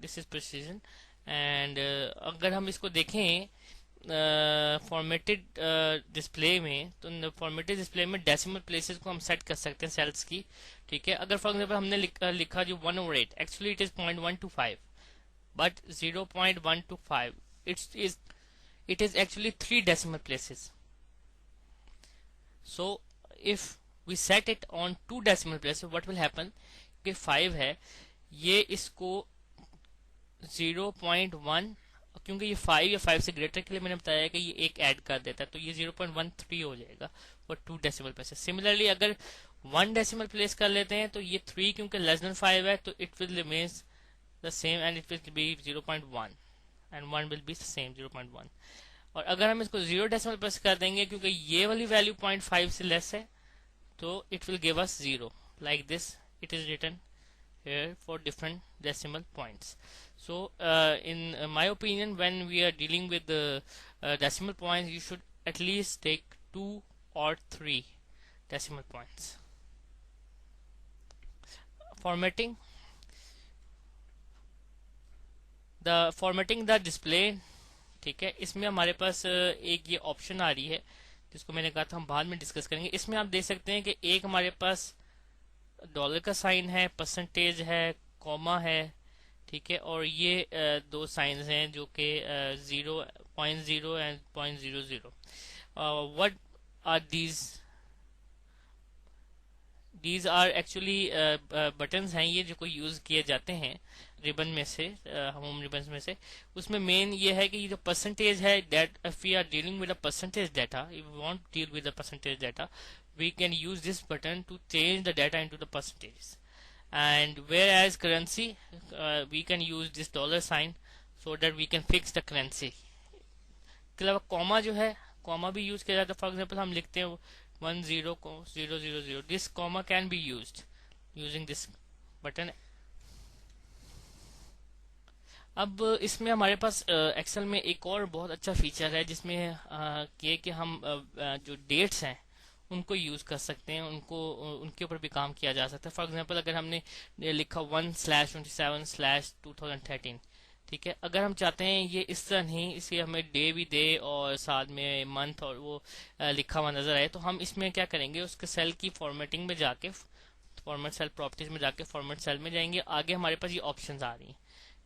Speaker 1: this is precision. And अगर हम इसको देखें फॉर्मेटेड डिस्प्ले में, तो फॉर्मेटेड डिस्प्ले में डेसिमल प्लेसेस को हम सेट कर सकते हैं सेल्स की, ठीक है। अगर फॉर एग्जांपल हमने लिखा जो 1/8, actually it is 0.125 but 0.125 it is actually 3 decimal places. So if we set it on 2 decimal places, what will happen कि 5 है, ये इसको 0.1, क्योंकि ये 5 या 5 से ग्रेटर के लिए मैंने बताया कि ये एक ऐड कर देता है, तो ये 0.13 हो जाएगा फॉर 2 डेसिमल प्लेसेस। सिमिलरली अगर 1 डेसिमल प्लेस कर लेते हैं तो ये 3 क्योंकि लेस देन 5 है, तो it will remains the same and it will be 0.1 and 1 will be same 0.1। और अगर हम इसको 0 डेसिमल प्लेस कर देंगे क्योंकि ये वाली वैल्यू 0.5 से लेस है, तो it will give us 0, like this it is written here for different decimal points. So in my opinion, when we are dealing with the decimal points, you should at least take 2 or 3 decimal points. Formatting the display, ठीक है। इसमें हमारे पास एक ये option आ रही है जिसको मैंने कहा था हम बाद में डिस्कस करेंगे। इसमें आप देख सकते हैं कि एक हमारे पास डॉलर का साइन है, परसेंटेज है, कॉमा है, ठीक है, और ये दो साइंस हैं जो कि 0.0 and 0.00। What are these are actually buttons हैं ये जो कोई यूज किए जाते हैं रिबन में से, होम रिबन में से। उसमें मेन ये है कि ये जो परसेंटेज है, that if we are dealing with a percentage data, if we want to deal with a percentage data, we can use this button to change the data into the percentages. And whereas currency, we can use this dollar sign so that we can fix the currency. इसके अलावा comma जो है, comma भी use किया जाता है। For example हम लिखते हैं 10,000, this comma can be used using this button. अब इसमें हमारे पास एक्सेल में एक और बहुत अच्छा फीचर है जिसमें ये कि हम जो डेट्स हैं उनको यूज कर सकते हैं, उनके ऊपर भी काम किया जा सकता है। फॉर एग्जांपल अगर हमने लिखा 1/27/2013, ठीक है, अगर हम चाहते हैं ये इस तरह नहीं, इसे हमें डे भी दे और साथ में मंथ और वो लिखा हुआ नजर आए, तो हम इसमें क्या करेंगे, उसके सेल की फॉर्मेटिंग में जाके, फॉर्मेट सेल प्रॉपर्टीज में जाके फॉर्मेट सेल में जाएंगे। आगे हमारे पास ये ऑप्शंस आ रही हैं,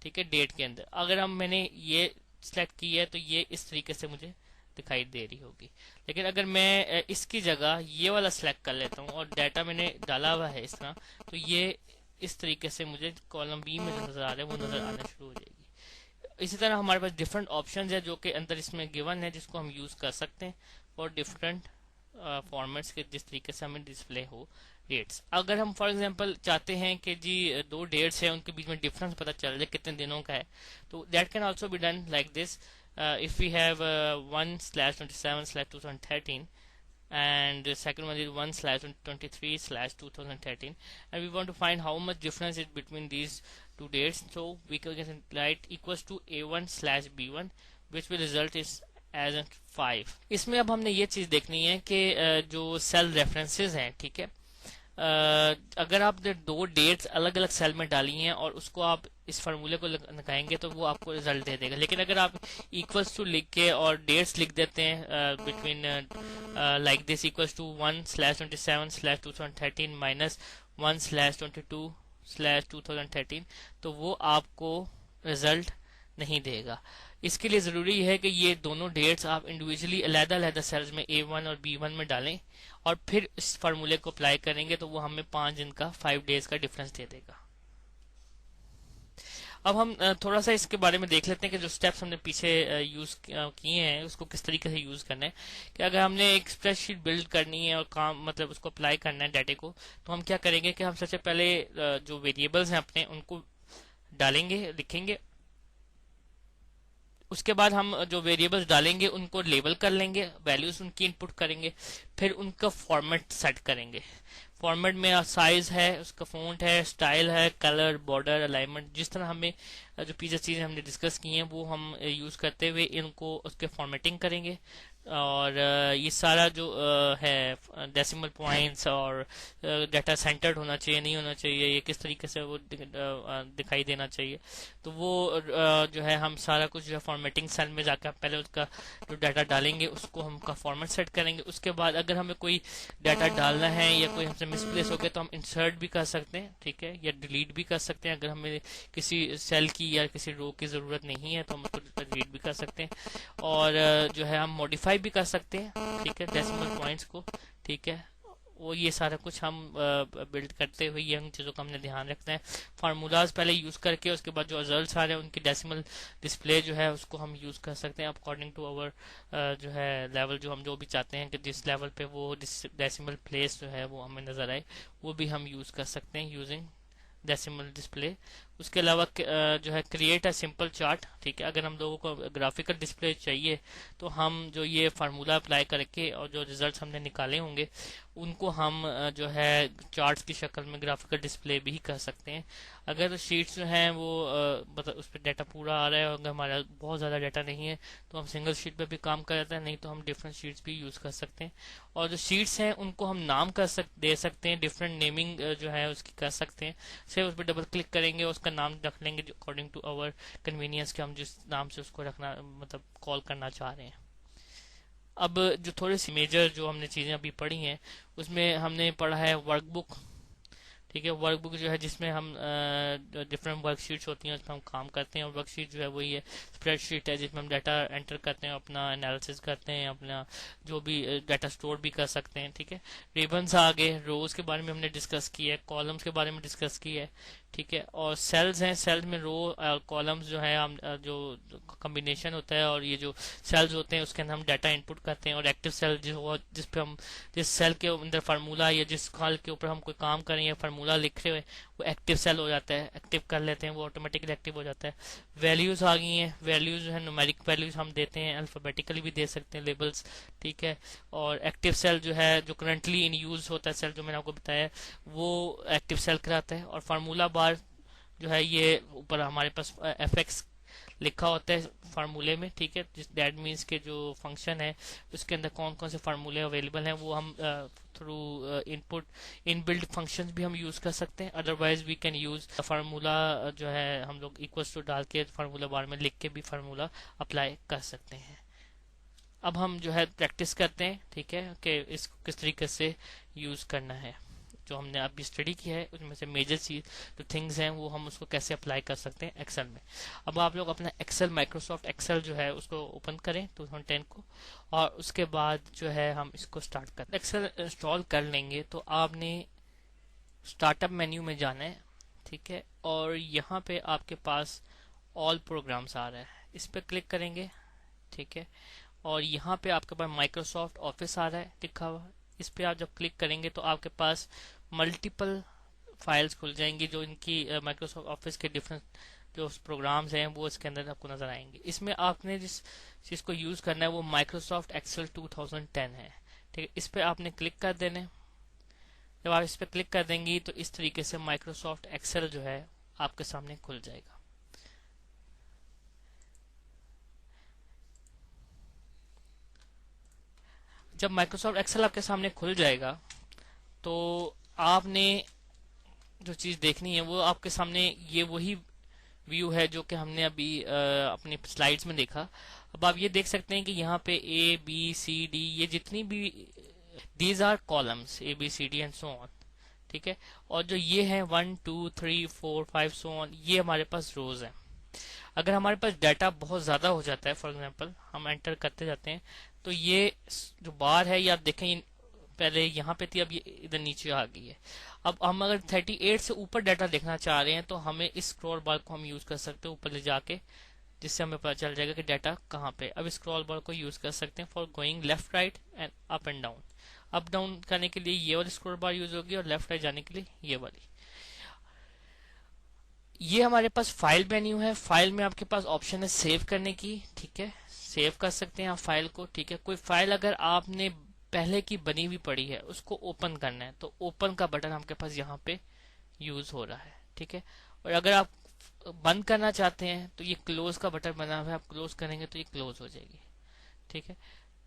Speaker 1: ठीक है, डेट के अंदर। अगर मैंने ये सिलेक्ट की है तो ये इस तरीके से मुझे दिखाई दे रही होगी। लेकिन अगर मैं इसकी जगह ये वाला सिलेक्ट कर लेता हूँ और डाटा मैंने डाला हुआ है इस तरह, तो ये इस तरीके से मुझे कॉलम बी में जो नजर आ रहा है वो नजर आना शुरू हो जाएगी। इसी तरह हमारे पास डिफरेंट ऑप्शंस है जो कि अंदर इसमें गिवन है, जिसको हम यूज कर सकते हैं और डिफरेंट फॉर्मेट्स के जिस तरीके से हमें डिस्प्ले हो डेट्स। अगर हम फॉर एग्जांपल चाहते हैं कि जी 2 डेट्स हैं उनके बीच में डिफरेंस पता चल जाए कितने दिनों का है, तो that can also be done like this. If we have 1/27/2013, and the second one is 1/23/2013, and we want to find how much difference is between these two dates. So we can write equals to a1/b1 which will result is as an 5। इसमें अब हमने ये चीज देखनी है कि जो cell references हैं, ठीक है, अगर आपने दो डेट्स अलग अलग सेल में डाली हैं और उसको आप इस फार्मूले को लगाएंगे तो वो आपको रिजल्ट दे देगा। लेकिन अगर आप इक्वल्स टू लिख के और डेट्स लिख देते हैं between like this equals to 1/27/2013 minus 1/22/2013, तो वो आपको रिजल्ट नहीं देगा। इसके लिए ज़रूरी है कि ये दोनों डेट्स आप इंडिविजुअली अलग-अलग सेल्स में A1 और B1 में डालें और फिर इस फार्मूले को अप्लाई करेंगे तो वो हमें 5 दिन का 5 डेज का डिफरेंस दे देगा। अब हम थोड़ा सा इसके बारे में देख लेते हैं कि जो स्टेप्स हमने पीछे यूज किए हैं उसको किस तरीके से यूज करना है। कि अगर हमने एक स्प्रेडशीट बिल्ड करनी है और काम मतलब उसको अप्लाई करना है डाटे को, तो हम क्या करेंगे कि हम सबसे पहले जो वेरिएबल्स हैं अपने उनको डालेंगे, लिखेंगे। उसके बाद हम जो वेरिएबल्स डालेंगे उनको लेबल कर लेंगे, वैल्यूज उनकी इनपुट करेंगे, फिर उनका फॉर्मेट सेट करेंगे। फॉर्मेट में साइज है, उसका फ़ॉन्ट है, स्टाइल है, कलर, बॉर्डर, अलाइनमेंट, जिस तरह हमें जो पीछे चीज़ें हमने डिस्कस की हैं वो हम यूज़ करते हुए इनको उसके फॉर्मेटिंग करेंगे। और ये सारा जो है डेसिमल पॉइंट्स और डाटा सेंटर्ड होना चाहिए नहीं होना चाहिए, ये किस तरीके से वो दिखाई देना चाहिए, तो वो जो है हम सारा कुछ जो है फॉर्मेटिंग सेल में जाकर पहले उसका जो डाटा डालेंगे उसको हम का फॉर्मेट सेट करेंगे। उसके बाद अगर हमें कोई डाटा डालना है या कोई हमसे मिसप्लेस हो गया तो हम इंसर्ट भी कर सकते हैं, ठीक है, या डिलीट भी कर सकते हैं। अगर हमें किसी सेल की या किसी रो की ज़रूरत नहीं है तो हम उसको डिलीट भी कर सकते हैं। और जो है हम मॉडिफाई भी कर सकते हैं, ठीक है, डेसिमल पॉइंट्स को, ठीक है। वो ये सारा कुछ हम बिल्ड करते हुए ये चीज़ों का हमने ध्यान रखना है। फार्मूलाज पहले यूज़ करके उसके बाद जो रिजल्ट्स आ रहे हैं उनकी डेसिमल डिस्प्ले जो है उसको हम यूज़ कर सकते हैं अकॉर्डिंग टू आवर जो है लेवल, जो हम जो भी चाहते हैं कि जिस लेवल पे वो डेसिमल प्लेस जो है वो हमें नज़र आए, वो भी हम यूज़ कर सकते हैं यूजिंग डेसिमल डिस्प्ले। उसके अलावा जो है क्रिएट अ सिंपल चार्ट, ठीक है। अगर हम लोगों को ग्राफिकल डिस्प्ले चाहिए तो हम जो ये फार्मूला अप्लाई करके और जो रिजल्ट्स हमने निकाले होंगे उनको हम जो है चार्ट्स की शक्ल में ग्राफिकल डिस्प्ले भी कर सकते हैं। अगर शीट्स जो हैं वो मतलब उस पर डाटा पूरा आ रहा है और अगर हमारा बहुत ज़्यादा डाटा नहीं है तो हम सिंगल शीट पे भी काम कर जाते हैं, नहीं तो हम डिफरेंट शीट्स भी यूज़ कर सकते हैं। और जो शीट्स हैं उनको हम नाम दे सकते हैं, डिफरेंट नेमिंग जो है उसकी कर सकते हैं। सिर्फ उस पर डबल क्लिक करेंगे, उसका नाम रख लेंगे अकॉर्डिंग टू आवर कन्वीनियंस के हम जिस नाम से उसको रखना मतलब कॉल करना चाह रहे हैं। अब जो थोड़ी सी मेजर जो हमने चीज़ें अभी पढ़ी हैं उसमें हमने पढ़ा है वर्कबुक, ठीक है। वर्कबुक जो है जिसमें हम डिफरेंट वर्कशीट्स होती हैं उसमें हम काम करते हैं, और वर्कशीट जो है वही है स्प्रेडशीट है जिसमें हम डाटा एंटर करते हैं, अपना एनालिसिस करते हैं, अपना जो भी डाटा स्टोर भी कर सकते हैं, ठीक है। रिबन्स आ गए, रोज के बारे में हमने डिस्कस किया है, कॉलम्स के बारे में डिस्कस किया है, ठीक है। और सेल्स हैं, सेल्स में रो कॉलम्स जो है हम जो कम्बिनेशन होता है और ये जो सेल्स होते हैं उसके अंदर हम डाटा इनपुट करते हैं। और एक्टिव सेल जिस पे हम जिस सेल के अंदर फार्मूला या जिस कॉल के ऊपर हम कोई काम करें या फार्मूला लिख रहे हुए वो एक्टिव सेल हो जाता है, एक्टिव कर लेते हैं, वो ऑटोमेटिकली एक्टिव हो जाता है। वैल्यूज आ गई हैं, वैल्यूज जो है न्यूमेरिक वैल्यूज हम देते हैं, अल्फाबेटिकली भी दे सकते हैं लेबल्स, ठीक है। और एक्टिव सेल जो है जो करंटली इन यूज होता है सेल जो मैंने आपको बताया वो एक्टिव सेल कराता है। और फार्मूला बार जो है ये ऊपर हमारे पास एफ लिखा होता है फार्मूले में, ठीक है। दैट मीन्स के जो फंक्शन है उसके अंदर कौन कौन से फार्मूले अवेलेबल हैं वो हम थ्रू इनपुट इनबिल्ड फंक्शंस भी हम यूज कर सकते हैं। Otherwise we can use formula जो है हम लोग इक्वल्स टू डाल के फार्मूला बार में लिख के भी फार्मूला अप्लाई कर सकते हैं। अब हम जो है प्रैक्टिस करते हैं, ठीक है, कि इसको किस तरीके से यूज करना है। जो हमने अभी स्टडी किया है उसमें से मेजर चीज जो थिंग्स हैं वो हम उसको कैसे अप्लाई कर सकते हैं एक्सेल में। अब आप लोग अपना एक्सेल माइक्रोसॉफ्ट एक्सेल जो है उसको ओपन करें 2010 को, और उसके बाद जो है हम इसको स्टार्ट करें। एक्सेल इंस्टॉल कर लेंगे तो आपने स्टार्टअप मेन्यू में जाना है, ठीक है। और यहाँ पे आपके पास ऑल प्रोग्राम्स आ रहा है, इस पर क्लिक करेंगे, ठीक है। और यहाँ पे आपके पास माइक्रोसॉफ्ट ऑफिस आ रहा है लिखा हुआ, इस पे आप जब क्लिक करेंगे तो आपके पास मल्टीपल फाइल्स खुल जाएंगी जो इनकी माइक्रोसॉफ्ट ऑफिस के डिफरेंट जो प्रोग्राम्स हैं वो इसके अंदर आपको नजर आएंगे। इसमें आपने जिस चीज को यूज करना है वो माइक्रोसॉफ्ट एक्सेल 2010 है, ठीक है, इस पे आपने क्लिक कर देने। जब आप इस पे क्लिक कर देंगी तो इस तरीके से माइक्रोसॉफ्ट एक्सेल जो है आपके सामने खुल जाएगा। जब माइक्रोसॉफ्ट एक्सेल आपके सामने खुल जाएगा तो आपने जो चीज देखनी है वो आपके सामने ये वही व्यू है जो कि हमने अभी अपनी स्लाइड्स में देखा। अब आप ये देख सकते हैं कि यहाँ पे ए बी सी डी ये जितनी भी these are columns A B C D and so on. ठीक है, और जो ये है 1 2 3 4 5 सो ऑन ये हमारे पास रोज है। अगर हमारे पास डाटा बहुत ज्यादा हो जाता है, फॉर एग्जांपल हम एंटर करते जाते हैं, तो ये जो बार है ये आप देखें पहले यहाँ पे थी, अब ये इधर नीचे आ गई है। अब हम अगर 38 से ऊपर डाटा देखना चाह रहे हैं तो हमें इस स्क्रॉल बार को हम यूज कर सकते हैं ऊपर ले जाके, जिससे हमें पता चल जाएगा कि डाटा कहाँ पे। अब स्क्रॉल बार को यूज कर सकते हैं for going left right and up and down. Up down करने के लिए ये वाली स्क्रॉल बार यूज होगी और लेफ्ट राइट जाने के लिए ये वाली। ये हमारे पास फाइल मेन्यू है। फाइल में आपके पास ऑप्शन है सेव करने की। ठीक है, सेव कर सकते हैं आप फाइल को। ठीक है, कोई फाइल अगर आपने पहले की बनी हुई पड़ी है उसको ओपन करना है तो ओपन का बटन आपके पास यहाँ पे यूज हो रहा है। ठीक है, और अगर आप बंद करना चाहते हैं तो ये क्लोज का बटन बना हुआ है, आप क्लोज करेंगे तो ये क्लोज हो जाएगी। ठीक है,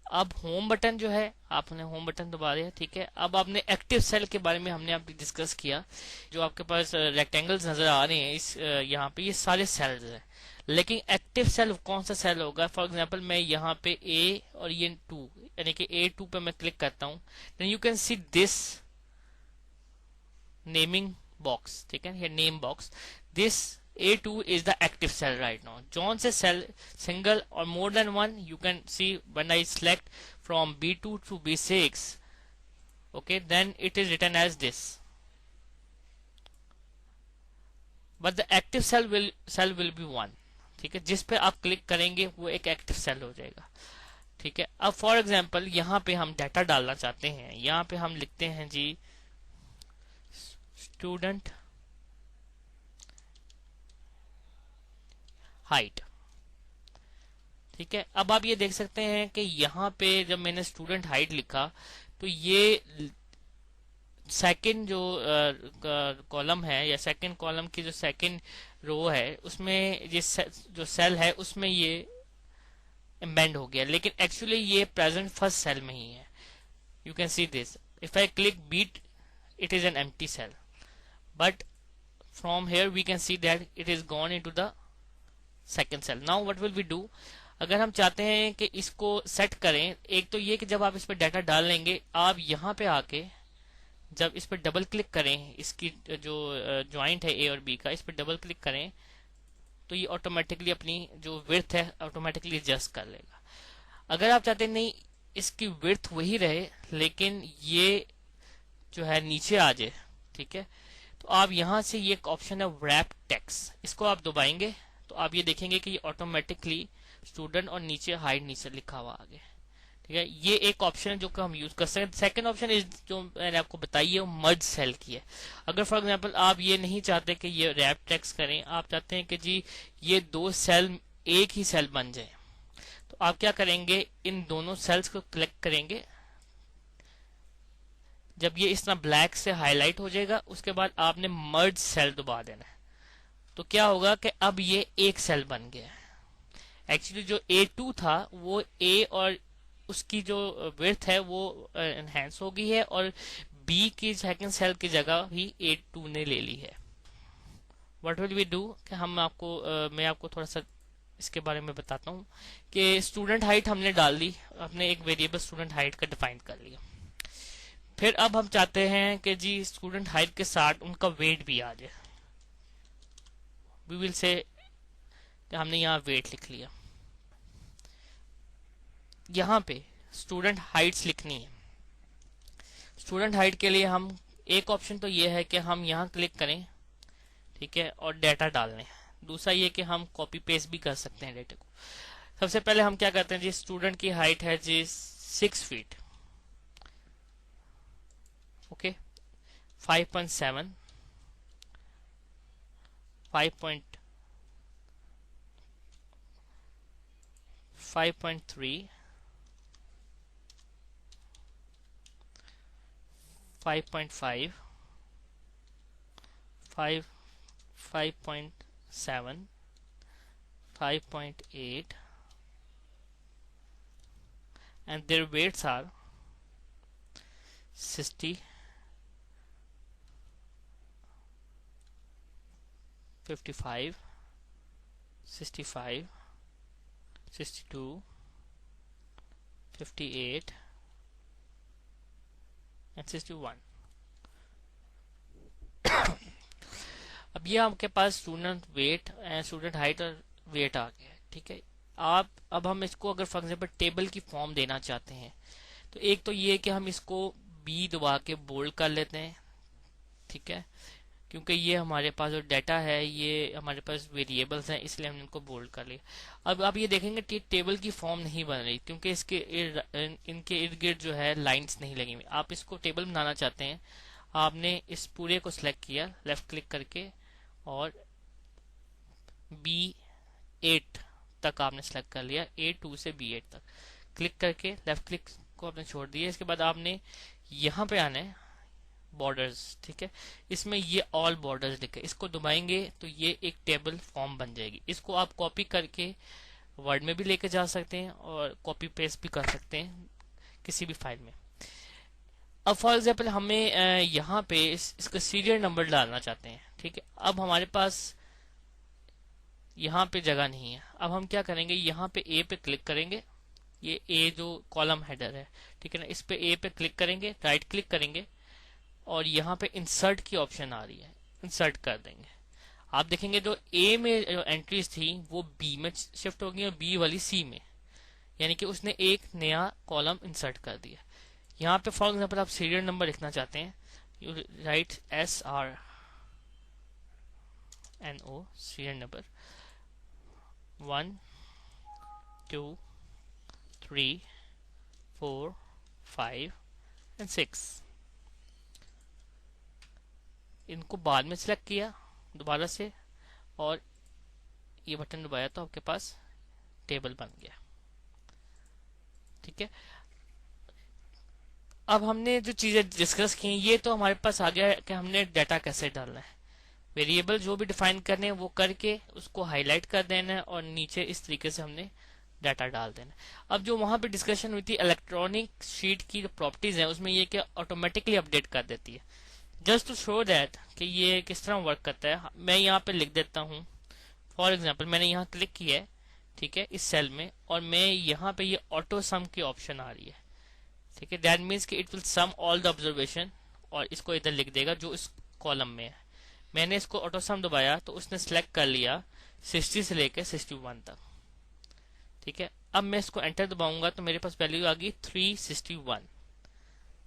Speaker 1: अब होम बटन जो है आपने होम बटन दबा दिया। ठीक है, अब आपने एक्टिव सेल के बारे में हमने अभी डिस्कस किया। जो आपके पास रेक्टेंगल्स नजर आ रहे हैं इस यहाँ पे ये सारे सेल्स हैं, लेकिन एक्टिव सेल कौन सा सेल होगा? फॉर एग्जांपल मैं यहाँ पे ए और ये 2 यानी कि A2 पे मैं क्लिक करता हूँ, then you can see this naming box. ठीक है, ये name box, this A2 is the active cell right now. John says cell single or more than one. You can see when I select from B2 to B6, okay, then it is written as this. But the active cell will be one. ठीक है, जिस पे आप click करेंगे वो एक active cell हो जाएगा। ठीक है, अब फॉर एग्जांपल यहाँ पे हम डाटा डालना चाहते हैं। यहाँ पे हम लिखते हैं जी स्टूडेंट हाइट। ठीक है, अब आप ये देख सकते हैं कि यहाँ पे जब मैंने स्टूडेंट हाइट लिखा तो ये सेकंड जो कॉलम है या सेकंड कॉलम की जो सेकंड रो है उसमें जो सेल है उसमें ये एम्बेंड हो गया, लेकिन एक्चुअली ये प्रेजेंट फर्स्ट सेल में ही है। You can see this, if I click beat it is an empty cell, but from here we can see that it is gone into the second cell. Now what will we do? अगर हम चाहते हैं कि इसको set करें, एक तो ये कि जब आप इस पर डाटा डाल लेंगे आप यहाँ पे आके जब इस पर डबल क्लिक करें, इसकी जो ज्वाइंट है ए और बी का, इस पर डबल क्लिक करें तो ये ऑटोमेटिकली अपनी जो विड्थ है ऑटोमेटिकली एडजस्ट कर लेगा। अगर आप चाहते हैं नहीं इसकी विड्थ वही रहे लेकिन ये जो है नीचे आ जाए, ठीक है, तो आप यहां से ये एक ऑप्शन है रैप टेक्स्ट, इसको आप दबाएंगे तो आप ये देखेंगे कि ये ऑटोमेटिकली स्टूडेंट और नीचे हाइट नीचे लिखा हुआ आगे। ठीक है, ये एक ऑप्शन है जो कि हम यूज कर सकते हैं। सेकंड ऑप्शन इज जो मैंने आपको बताई है मर्ज सेल की है। अगर फॉर एग्जांपल आप ये नहीं चाहते कि ये रैप टेक्स्ट करें, आप चाहते हैं कि जी ये दो सेल एक ही सेल बन जाए, तो आप क्या करेंगे, इन दोनों सेल्स को क्लिक करेंगे। जब ये इस तरह ब्लैक से हाईलाइट हो जाएगा उसके बाद आपने मर्ज सेल दबा देना है, तो क्या होगा कि अब ये एक सेल बन गया है। एक्चुअली जो A2 था वो A और उसकी जो विड्थ है वो एनहेंस हो गई है और B की सेकंड सेल की जगह भी A2 ने ले ली है। व्हाट विल वी डू कि हम आपको मैं आपको थोड़ा सा इसके बारे में बताता हूँ कि स्टूडेंट हाइट हमने डाल दी, अपने एक वेरिएबल स्टूडेंट हाइट का डिफाइन कर लिया। फिर अब हम चाहते हैं कि जी स्टूडेंट हाइट के साथ उनका वेट भी आ जाए। वी विल से हमने यहाँ वेट लिख लिया, यहाँ पे स्टूडेंट हाइट्स लिखनी है। स्टूडेंट हाइट के लिए हम एक ऑप्शन तो ये है कि हम यहाँ क्लिक करें, ठीक है, और डाटा डाल लें। दूसरा ये कि हम कॉपी पेस्ट भी कर सकते हैं डाटा को। सबसे पहले हम क्या करते हैं जी, स्टूडेंट की हाइट है जी 6 feet, okay, 5.7, 5.3, 5.5, 5.7, 5.8, and their weights are 60, 55, 65, 62, 58 and 61। अब ये आपके पास student weight and student height और वेट आ गया, ठीक है। अब हम इसको अगर फॉर एग्जांपल टेबल की फॉर्म देना चाहते हैं तो एक तो ये कि हम इसको बी दबा के बोल्ड कर लेते हैं, ठीक है, क्योंकि ये हमारे पास जो डाटा है ये हमारे पास वेरिएबल्स हैं, इसलिए हमने इनको बोल्ड कर लिया। अब आप ये देखेंगे कि टेबल की फॉर्म नहीं बन रही क्योंकि इनके इर्द गिर्द जो है लाइंस नहीं लगी हुई। आप इसको टेबल बनाना चाहते हैं, आपने इस पूरे को सिलेक्ट किया लेफ्ट क्लिक करके और B8 तक आपने सेलेक्ट कर लिया, A2 से B8 तक क्लिक करके लेफ्ट क्लिक को आपने छोड़ दिया। इसके बाद आपने यहाँ पे आना है बॉर्डर्स, ठीक है, इसमें ये ऑल बॉर्डर्स लिखे, इसको दबाएंगे तो ये एक टेबल फॉर्म बन जाएगी। इसको आप कॉपी करके वर्ड में भी लेके जा सकते हैं और कॉपी पेस्ट भी कर सकते हैं किसी भी फाइल में। अब फॉर एग्जाम्पल हमें यहाँ पे इसका सीरियल नंबर डालना चाहते हैं, ठीक है। अब हमारे पास यहाँ पे जगह नहीं है। अब हम क्या करेंगे, यहाँ पे ए पे क्लिक करेंगे, ये ए जो कॉलम हेडर है, ठीक है ना, इस पे ए पे क्लिक करेंगे, राइट क्लिक करेंगे और यहाँ पे इंसर्ट की ऑप्शन आ रही है, इंसर्ट कर देंगे। आप देखेंगे जो ए में जो एंट्रीज थी वो बी में शिफ्ट हो गई और बी वाली सी में, यानी कि उसने एक नया कॉलम इंसर्ट कर दिया। यहाँ पे फॉर एग्जाम्पल आप सीरियल नंबर लिखना चाहते हैं, you right SRNO serial number 1 2 3 4 5 and 6। इनको बाद में सिलेक्ट किया दोबारा से और ये बटन दबाया तो आपके पास टेबल बन गया, ठीक है। अब हमने जो चीजें डिस्कस की ये तो हमारे पास आ गया है कि हमने डाटा कैसे डालना है, वेरिएबल जो भी डिफाइन करने हैं वो करके उसको हाईलाइट कर देना है और नीचे इस तरीके से हमने डाटा डाल देना। अब जो वहां पे डिस्कशन हुई थी इलेक्ट्रॉनिक शीट की जो प्रॉपर्टीज है उसमें ये कि ऑटोमेटिकली अपडेट कर देती है। जस्ट टू शो दैट कि ये किस तरह वर्क करता है, मैं यहाँ पे लिख देता हूँ फॉर एग्जाम्पल, मैंने यहाँ क्लिक किया है, ठीक है, इस सेल में, और मैं यहाँ पे ये ऑटो सम की ऑप्शन आ रही है, ठीक है। दैट मीन्स कि it will sum all the observation और इसको इधर लिख देगा जो इस कॉलम में है। मैंने इसको ऑटो सम दबाया तो उसने सिलेक्ट कर लिया 60 से लेकर 61 तक, ठीक है। अब मैं इसको एंटर दबाऊंगा तो मेरे पास वैल्यू आ गई 361,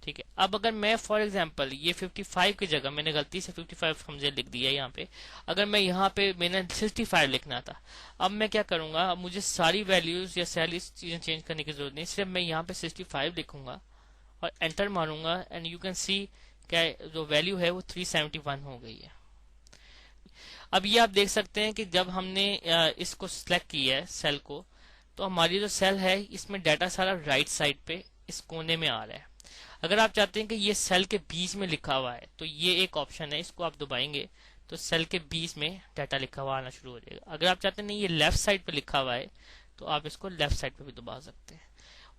Speaker 1: ठीक है। अब अगर मैं फॉर एग्जांपल ये 55 की जगह मैंने गलती से 55 मुझे लिख दिया यहाँ पे, अगर मैं यहाँ पे मैंने 65 लिखना था, अब मैं क्या करूंगा, अब मुझे सारी वैल्यूज या सारी चीजें चेंज करने की जरूरत नहीं, सिर्फ मैं यहाँ पे 65 लिखूंगा और एंटर मारूंगा एंड यू कैन सी क्या जो वैल्यू है वो 371 हो गई है। अब ये आप देख सकते हैं कि जब हमने इसको सिलेक्ट किया है सेल को, तो हमारी जो सेल है इसमें डाटा सारा राइट साइड पे इस कोने में आ रहा है। अगर आप चाहते हैं कि ये सेल के बीच में लिखा हुआ है तो ये एक ऑप्शन है, इसको आप दबाएंगे तो सेल के बीच में डाटा लिखा हुआ आना शुरू हो जाएगा। अगर आप चाहते हैं नहीं ये लेफ्ट साइड पे लिखा हुआ है तो आप इसको लेफ्ट साइड पे भी दबा सकते हैं।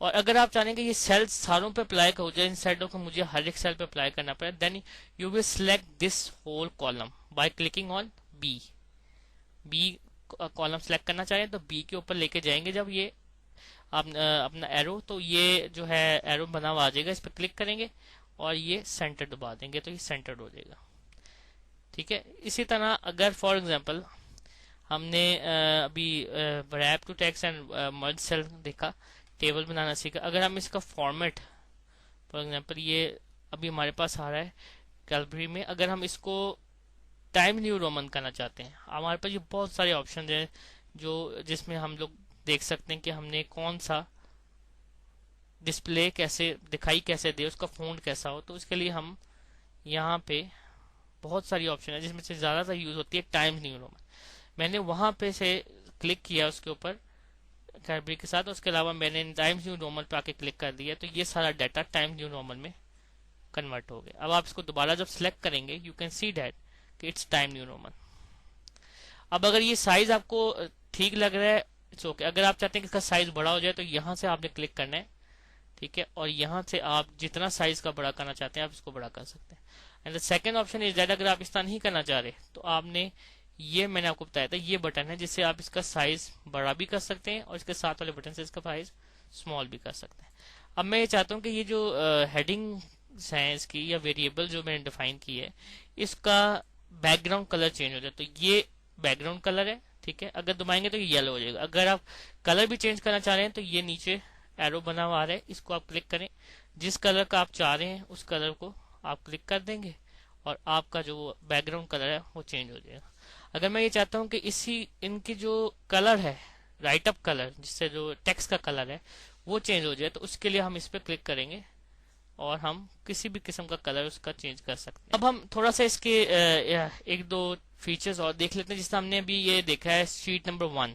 Speaker 1: और अगर आप चाहेंगे कि ये सेल सारों पे अप्लाई हो जाए, इन साइडों को मुझे हर एक सेल पे अप्लाई करना पड़े, then you will select this whole column by clicking on B column select करना चाहें तो बी के ऊपर लेके जाएंगे जब ये आप अपना एरो, तो ये जो है एरो बना हुआ आ जाएगा, इस पर क्लिक करेंगे और ये सेंटर दबा देंगे तो ये सेंटर्ड हो जाएगा, ठीक है। इसी तरह अगर फॉर एग्जांपल हमने अभी wrap to text and merge cell देखा, टेबल बनाना सीखा, अगर हम इसका फॉर्मेट फॉर एग्जांपल ये अभी हमारे पास आ रहा है कैलबरी में, अगर हम इसको टाइम न्यू रोमन करना चाहते हैं, हमारे पास ये बहुत सारे ऑप्शन हैं जो जिसमें हम लोग देख सकते हैं कि हमने कौन सा डिस्प्ले कैसे दिखाई कैसे दे, उसका फ़ॉन्ट कैसा हो। तो उसके लिए हम यहाँ पे बहुत सारी ऑप्शन है जिसमें से ज़्यादातर यूज होती है टाइम्स न्यू रोमन। मैंने वहां पे से क्लिक किया उसके ऊपर कैलबरी के साथ, उसके अलावा मैंने टाइम्स न्यू रोमन पे आके क्लिक कर दिया तो ये सारा डाटा टाइम्स न्यू रोमन में कन्वर्ट हो गया। अब आप इसको दोबारा जब सिलेक्ट करेंगे यू कैन सी दैट कि इट्स टाइम न्यू रोमन। अब अगर ये साइज आपको ठीक लग रहा है इट्स ओके। अगर आप चाहते हैं कि इसका साइज बड़ा हो जाए तो यहाँ से आपने क्लिक करना है, ठीक है, और यहाँ से आप जितना साइज का बड़ा करना चाहते हैं आप इसको बड़ा कर सकते हैं। And the second option is that अगर आप इस तरह नहीं करना चाह रहे तो आपने ये मैंने आपको बताया था ये बटन है जिससे आप इसका साइज बड़ा भी कर सकते हैं और इसके साथ वाले बटन से इसका साइज स्मॉल भी कर सकते हैं। अब मैं ये चाहता हूँ कि ये जो हेडिंग्स हैं इसकी या वेरिएबल जो मैंने डिफाइन की है इसका बैकग्राउंड कलर चेंज हो जाए। तो ये बैकग्राउंड कलर है, ठीक है, अगर दबाएंगे तो ये येलो हो जाएगा। अगर आप कलर भी चेंज करना चाह रहे हैं तो ये नीचे एरो बना हुआ आ रहा है, इसको आप क्लिक करें, जिस कलर का आप चाह रहे हैं उस कलर को आप क्लिक कर देंगे और आपका जो बैकग्राउंड कलर है वो चेंज हो जाएगा। अगर मैं ये चाहता हूँ कि इसी इनकी जो कलर है राइट अप कलर जिससे जो टेक्स्ट का कलर है वो चेंज हो जाए तो उसके लिए हम इस पर क्लिक करेंगे और हम किसी भी किस्म का कलर उसका चेंज कर सकते हैं। अब हम थोड़ा सा इसके एक दो फीचर्स और देख लेते हैं। जिससे हमने अभी ये देखा है शीट नंबर 1,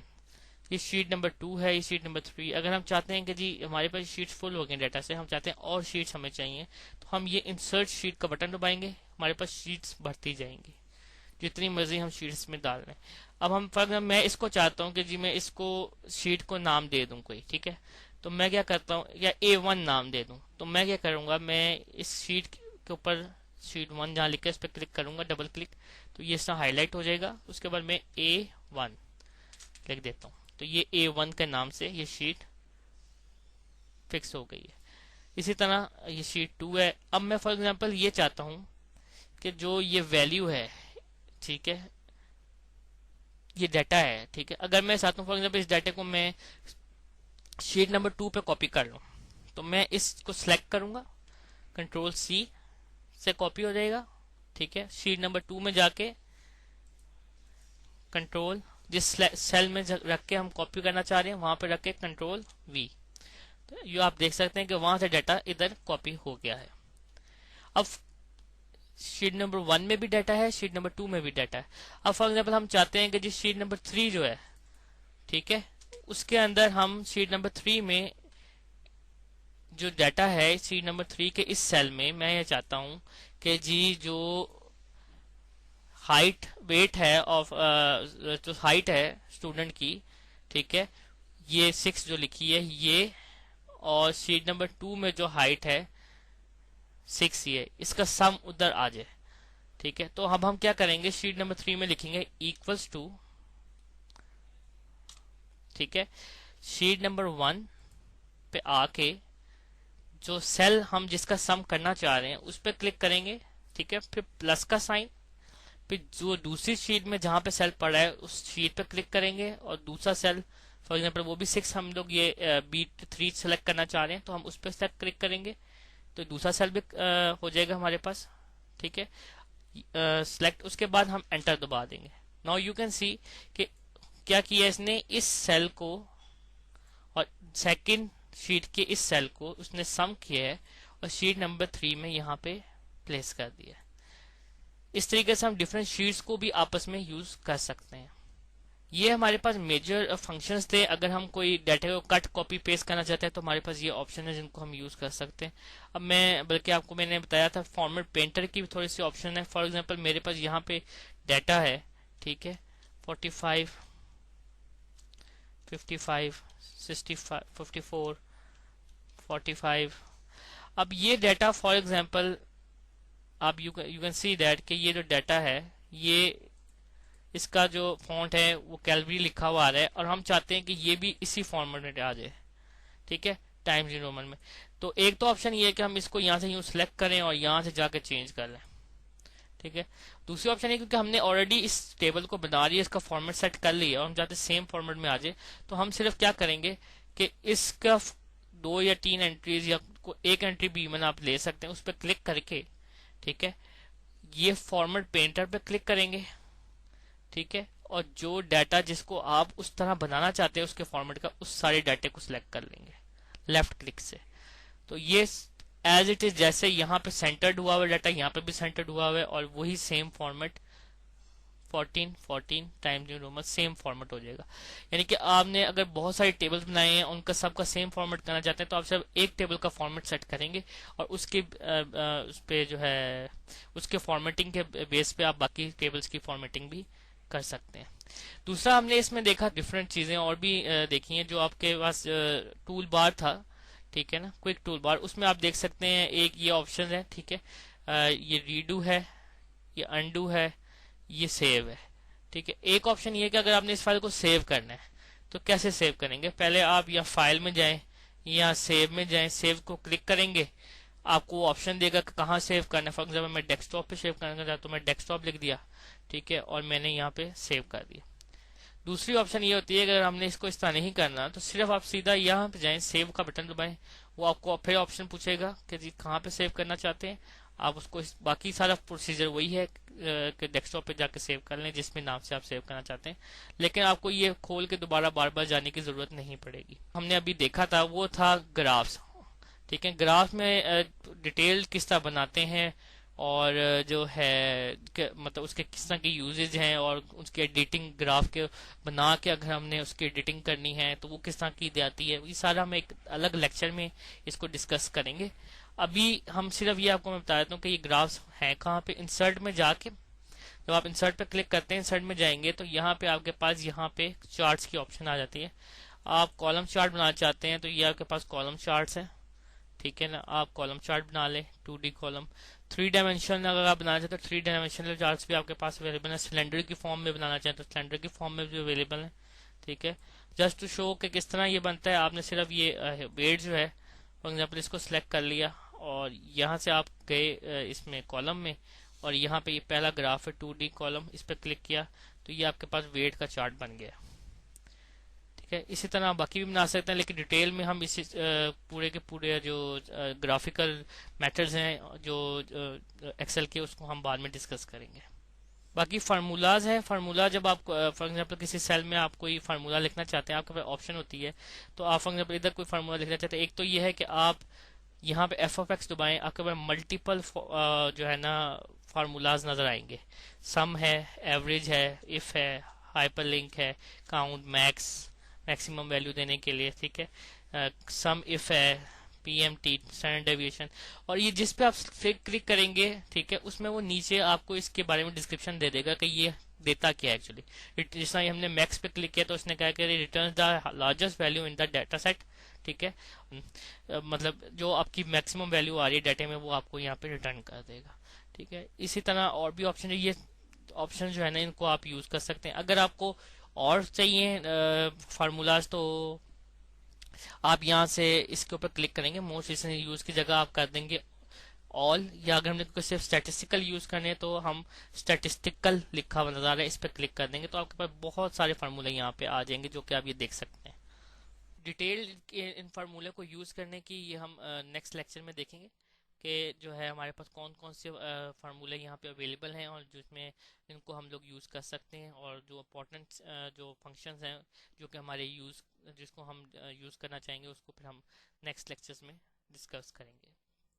Speaker 1: ये शीट नंबर 2 है, ये शीट नंबर 3। अगर हम चाहते हैं कि जी हमारे पास शीट्स फुल हो गए डाटा से, हम चाहते हैं और शीट्स हमें चाहिए, तो हम ये इंसर्ट शीट का बटन दबाएंगे, हमारे पास शीट्स बढ़ती जाएंगी जितनी मर्जी हम शीट्स में डाल रहे हैं। अब हम फॉर एग्जाम्पल मैं इसको चाहता हूँ कि जी मैं इसको शीट को नाम दे दूं कोई, ठीक है, तो मैं क्या करता हूँ या A1 नाम दे दूं। तो मैं क्या करूंगा, मैं इस शीट के ऊपर शीट 1 जहाँ लिखा है इस पर क्लिक करूंगा, डबल क्लिक, तो ये इसका हाईलाइट हो जाएगा। उसके बाद मैं A1 लिख देता हूँ तो ये A1 के नाम से ये शीट फिक्स हो गई है। इसी तरह ये शीट 2 है। अब मैं फॉर एग्जांपल ये चाहता हूँ कि जो ये वैल्यू है, ठीक है, ये डाटा है, ठीक है, अगर मैं चाहता हूँ फॉर एग्जांपल इस डाटा को मैं शीट नंबर 2 पे कॉपी कर लूँ तो मैं इसको सिलेक्ट करूंगा, कंट्रोल C से कॉपी हो जाएगा, ठीक है। शीट नंबर 2 में जाके कंट्रोल जिस सेल में रख के हम कॉपी करना चाह रहे हैं वहां पे रख के कंट्रोल V, तो ये आप देख सकते हैं कि वहां से डाटा इधर कॉपी हो गया है। अब शीट नंबर 1 में भी डाटा है, शीट नंबर 2 में भी डाटा है। अब फॉर एग्जांपल हम चाहते हैं कि जिस शीट नंबर 3 जो है, ठीक है, उसके अंदर हम शीट नंबर 3 में जो डाटा है शीट नंबर 3 के इस सेल में मैं ये चाहता हूं कि जी जो हाइट वेट है ऑफ जो हाइट है स्टूडेंट की, ठीक है, ये 6 जो लिखी है ये, और शीट नंबर 2 में जो हाइट है 6 ये, इसका सम उधर आ जाए, ठीक है। तो अब हम क्या करेंगे, शीट नंबर 3 में लिखेंगे इक्वल्स टू, ठीक है, शीट नंबर 1 पे आके जो सेल हम जिसका सम करना चाह रहे हैं उस पर क्लिक करेंगे, ठीक है, फिर प्लस का साइन, फिर जो दूसरी शीट में जहां पे सेल पड़ा है उस शीट पे क्लिक करेंगे और दूसरा सेल फॉर एग्जांपल वो भी 6 हम लोग ये B3 सेलेक्ट करना चाह रहे हैं तो हम उस पर क्लिक करेंगे तो दूसरा सेल भी हो जाएगा हमारे पास, ठीक है, सिलेक्ट। उसके बाद हम एंटर दबा देंगे। नाउ यू कैन सी कि क्या किया इसने, इस सेल को और सेकंड शीट के इस सेल को उसने सम किया है और शीट नंबर 3 में यहाँ पे प्लेस कर दिया। इस तरीके से हम डिफरेंट शीट्स को भी आपस में यूज कर सकते हैं। ये हमारे पास मेजर फंक्शंस थे। अगर हम कोई डाटा को कट कॉपी पेस्ट करना चाहते हैं तो हमारे पास ये ऑप्शन है जिनको हम यूज कर सकते हैं। अब मैं बल्कि आपको मैंने बताया था फॉर्मेट पेंटर की भी थोड़ी सी ऑप्शन है। फॉर एग्जांपल मेरे पास यहाँ पे डाटा है, ठीक है, 45, 55, 65, 54, 45। अब ये डाटा फॉर एग्जांपल आप यू कैन सी दैट कि ये जो डाटा है ये इसका जो फॉन्ट है वो कैलबरी लिखा हुआ आ रहा है और हम चाहते हैं कि ये भी इसी फॉर्मेट में आ जाए, ठीक है, टाइम्स न्यू रोमन में। तो एक तो ऑप्शन ये है कि हम इसको यहाँ से यूं सिलेक्ट करें और यहाँ से जाकर चेंज कर लें, ठीक है। दूसरी ऑप्शन है क्योंकि हमने ऑलरेडी इस टेबल को बना लिया, इसका फॉर्मेट सेट कर लिया और हम चाहते सेम फॉर्मेट में आ जाए, तो हम सिर्फ क्या करेंगे कि इसका 2 या 3 एंट्रीज या एक एंट्री भी इवन आप ले सकते हैं, उस पर क्लिक करके, ठीक है, ये फॉर्मेट पेंटर पे क्लिक करेंगे, ठीक है, और जो डाटा जिसको आप उस तरह बनाना चाहते हैं उसके फॉर्मेट का उस सारे डाटे को सिलेक्ट कर लेंगे लेफ्ट क्लिक से। तो ये एज इट इज जैसे यहाँ पे सेंटर्ड हुआ हुआ डाटा यहाँ पे भी सेंटर्ड हुआ हुआ है और वही same format 14 14 times new Roman same format हो जाएगा। यानी कि आपने अगर बहुत सारे टेबल्स बनाए हैं उनका सबका सेम फॉर्मेट करना चाहते हैं तो आप सिर्फ एक टेबल का फॉर्मेट सेट करेंगे और उसके उस पे जो है उसके फॉर्मेटिंग के बेस पे आप बाकी टेबल्स की फॉर्मेटिंग भी कर सकते हैं। दूसरा हमने इसमें देखा डिफरेंट चीजें और भी देखी हैं। जो आपके पास टूल बार था, ठीक है ना, क्विक टूल बार, उसमें आप देख सकते हैं एक ये ऑप्शन है, ठीक है, ये रीडू है, ये अनडू है, ये सेव है। ठीक है, एक ऑप्शन ये है कि अगर आपने इस फाइल को सेव करना है तो कैसे सेव करेंगे। पहले आप या फाइल में जाएं या सेव में जाएं, सेव को क्लिक करेंगे, आपको ऑप्शन देगा कि कहाँ सेव करना है। फॉर एग्जाम्पल मैं डेस्कटॉप पे सेव करना चाहता तो मैं डेस्कटॉप लिख दिया, ठीक है, और मैंने यहाँ पे सेव कर दिया। दूसरी ऑप्शन ये होती है अगर हमने इसको इस तरह नहीं करना तो सिर्फ आप सीधा यहाँ पे जाएं, सेव का बटन दबाएं, वो आपको फिर ऑप्शन पूछेगा कि जी कहाँ पे सेव करना चाहते हैं। आप उसको बाकी सारा प्रोसीजर वही है कि डेस्कटॉप पे जाके सेव कर लें जिसमें नाम से आप सेव करना चाहते हैं, लेकिन आपको ये खोल के दोबारा बार बार जाने की जरूरत नहीं पड़ेगी। हमने अभी देखा था वो था ग्राफ्स। ठीक है, ग्राफ में डिटेल किस तरह बनाते हैं और जो है मतलब उसके किस तरह के यूजेज हैं और उसके एडिटिंग ग्राफ के बना के अगर हमने उसकी एडिटिंग करनी है तो वो किस तरह की जाती है, ये सारा हम एक अलग लेक्चर में इसको डिस्कस करेंगे। अभी हम सिर्फ ये आपको मैं बता देता हूँ कि ये ग्राफ्स हैं कहाँ पे। इंसर्ट में जाके जब आप इंसर्ट पे क्लिक करते हैं, इंसर्ट में जाएंगे तो यहाँ पे आपके पास यहाँ पे चार्ट्स की ऑप्शन आ जाती है। आप कॉलम चार्ट बनाना चाहते हैं तो ये आपके पास कॉलम चार्ट्स है, ठीक है ना, आप कॉलम चार्ट बना लें 2D कॉलम। 3 डायमेंशन अगर आप बनाना चाहते हैं तो 3 डायमेंशनल चार्ट्स भी आपके पास अवेलेबल है। सिलेंडर की फॉर्म में बनाना चाहते हैं तो सिलेंडर की फॉर्म में भी अवेलेबल है, ठीक है। जस्ट टू शो कि किस तरह ये बनता है, आपने सिर्फ ये वेट जो है फॉर एग्जाम्पल इसको सिलेक्ट कर लिया और यहाँ से आप गए इसमें कॉलम में और यहाँ पे ये पहला ग्राफ है 2D कॉलम, इस पर क्लिक किया तो ये आपके पास वेट का चार्ट बन गया। ठीक है, इसी तरह आप बाकी भी बना सकते हैं, लेकिन डिटेल में हम इसी पूरे के पूरे जो ग्राफिकल मेथड्स हैं जो एक्सेल के, उसको हम बाद में डिस्कस करेंगे। बाकी फार्मूलाज हैं। फार्मूला जब आप फॉर एग्जांपल किसी सेल में आप कोई फार्मूला लिखना चाहते हैं, आपके पास ऑप्शन होती है तो आप फॉर एग्जांपल इधर कोई फार्मूला लिखना चाहते हैं। एक तो ये है कि आप यहाँ पे एफ ऑफ एक्स दबाएं, आपके पास मल्टीपल जो है ना फार्मूलाज नजर आएंगे। सम है, एवरेज है, इफ है, हाइपरलिंक है, काउंट, मैक्स, मैक्सिमम वैल्यू देने के लिए, ठीक है, सम इफ है, पीएमटी, स्टैंडर्ड डेविएशन। और ये जिस पे आप फिर क्लिक करेंगे, ठीक है, उसमें वो नीचे आपको इसके बारे में डिस्क्रिप्शन दे देगा कि ये देता क्या है एक्चुअली। जिस तरह हमने मैक्स पे क्लिक किया तो उसने कहा कि return the largest value in the data set, ठीक है, मतलब जो आपकी मैक्सिमम वैल्यू आ रही है डाटा में वो आपको यहाँ पे रिटर्न कर देगा। ठीक है, इसी तरह और भी ऑप्शन है। ये ऑप्शन जो है ना इनको आप यूज कर सकते हैं। अगर आपको और चाहिए फार्मूलाज तो आप यहाँ से इसके ऊपर क्लिक करेंगे, मोस्ट रिसेंट यूज की जगह आप कर देंगे ऑल, या अगर हमने सिर्फ स्टैटिस्टिकल यूज करने हैं तो हम स्टैटिस्टिकल लिखा हुआ नजर आ रहा है, इस पर क्लिक कर देंगे तो आपके पास बहुत सारे फार्मूले यहाँ पे आ जाएंगे जो कि आप ये देख सकते हैं। डिटेल इन फार्मूले को यूज करने की ये हम नेक्स्ट लेक्चर में देखेंगे कि जो है हमारे पास कौन कौन से फार्मूले यहाँ पे अवेलेबल हैं और जिसमें इनको हम लोग यूज़ कर सकते हैं, और जो इम्पोर्टेंट जो फंक्शंस हैं जो कि हमारे यूज़ जिसको हम यूज़ करना चाहेंगे उसको फिर हम नेक्स्ट लेक्चर्स में डिस्कस करेंगे।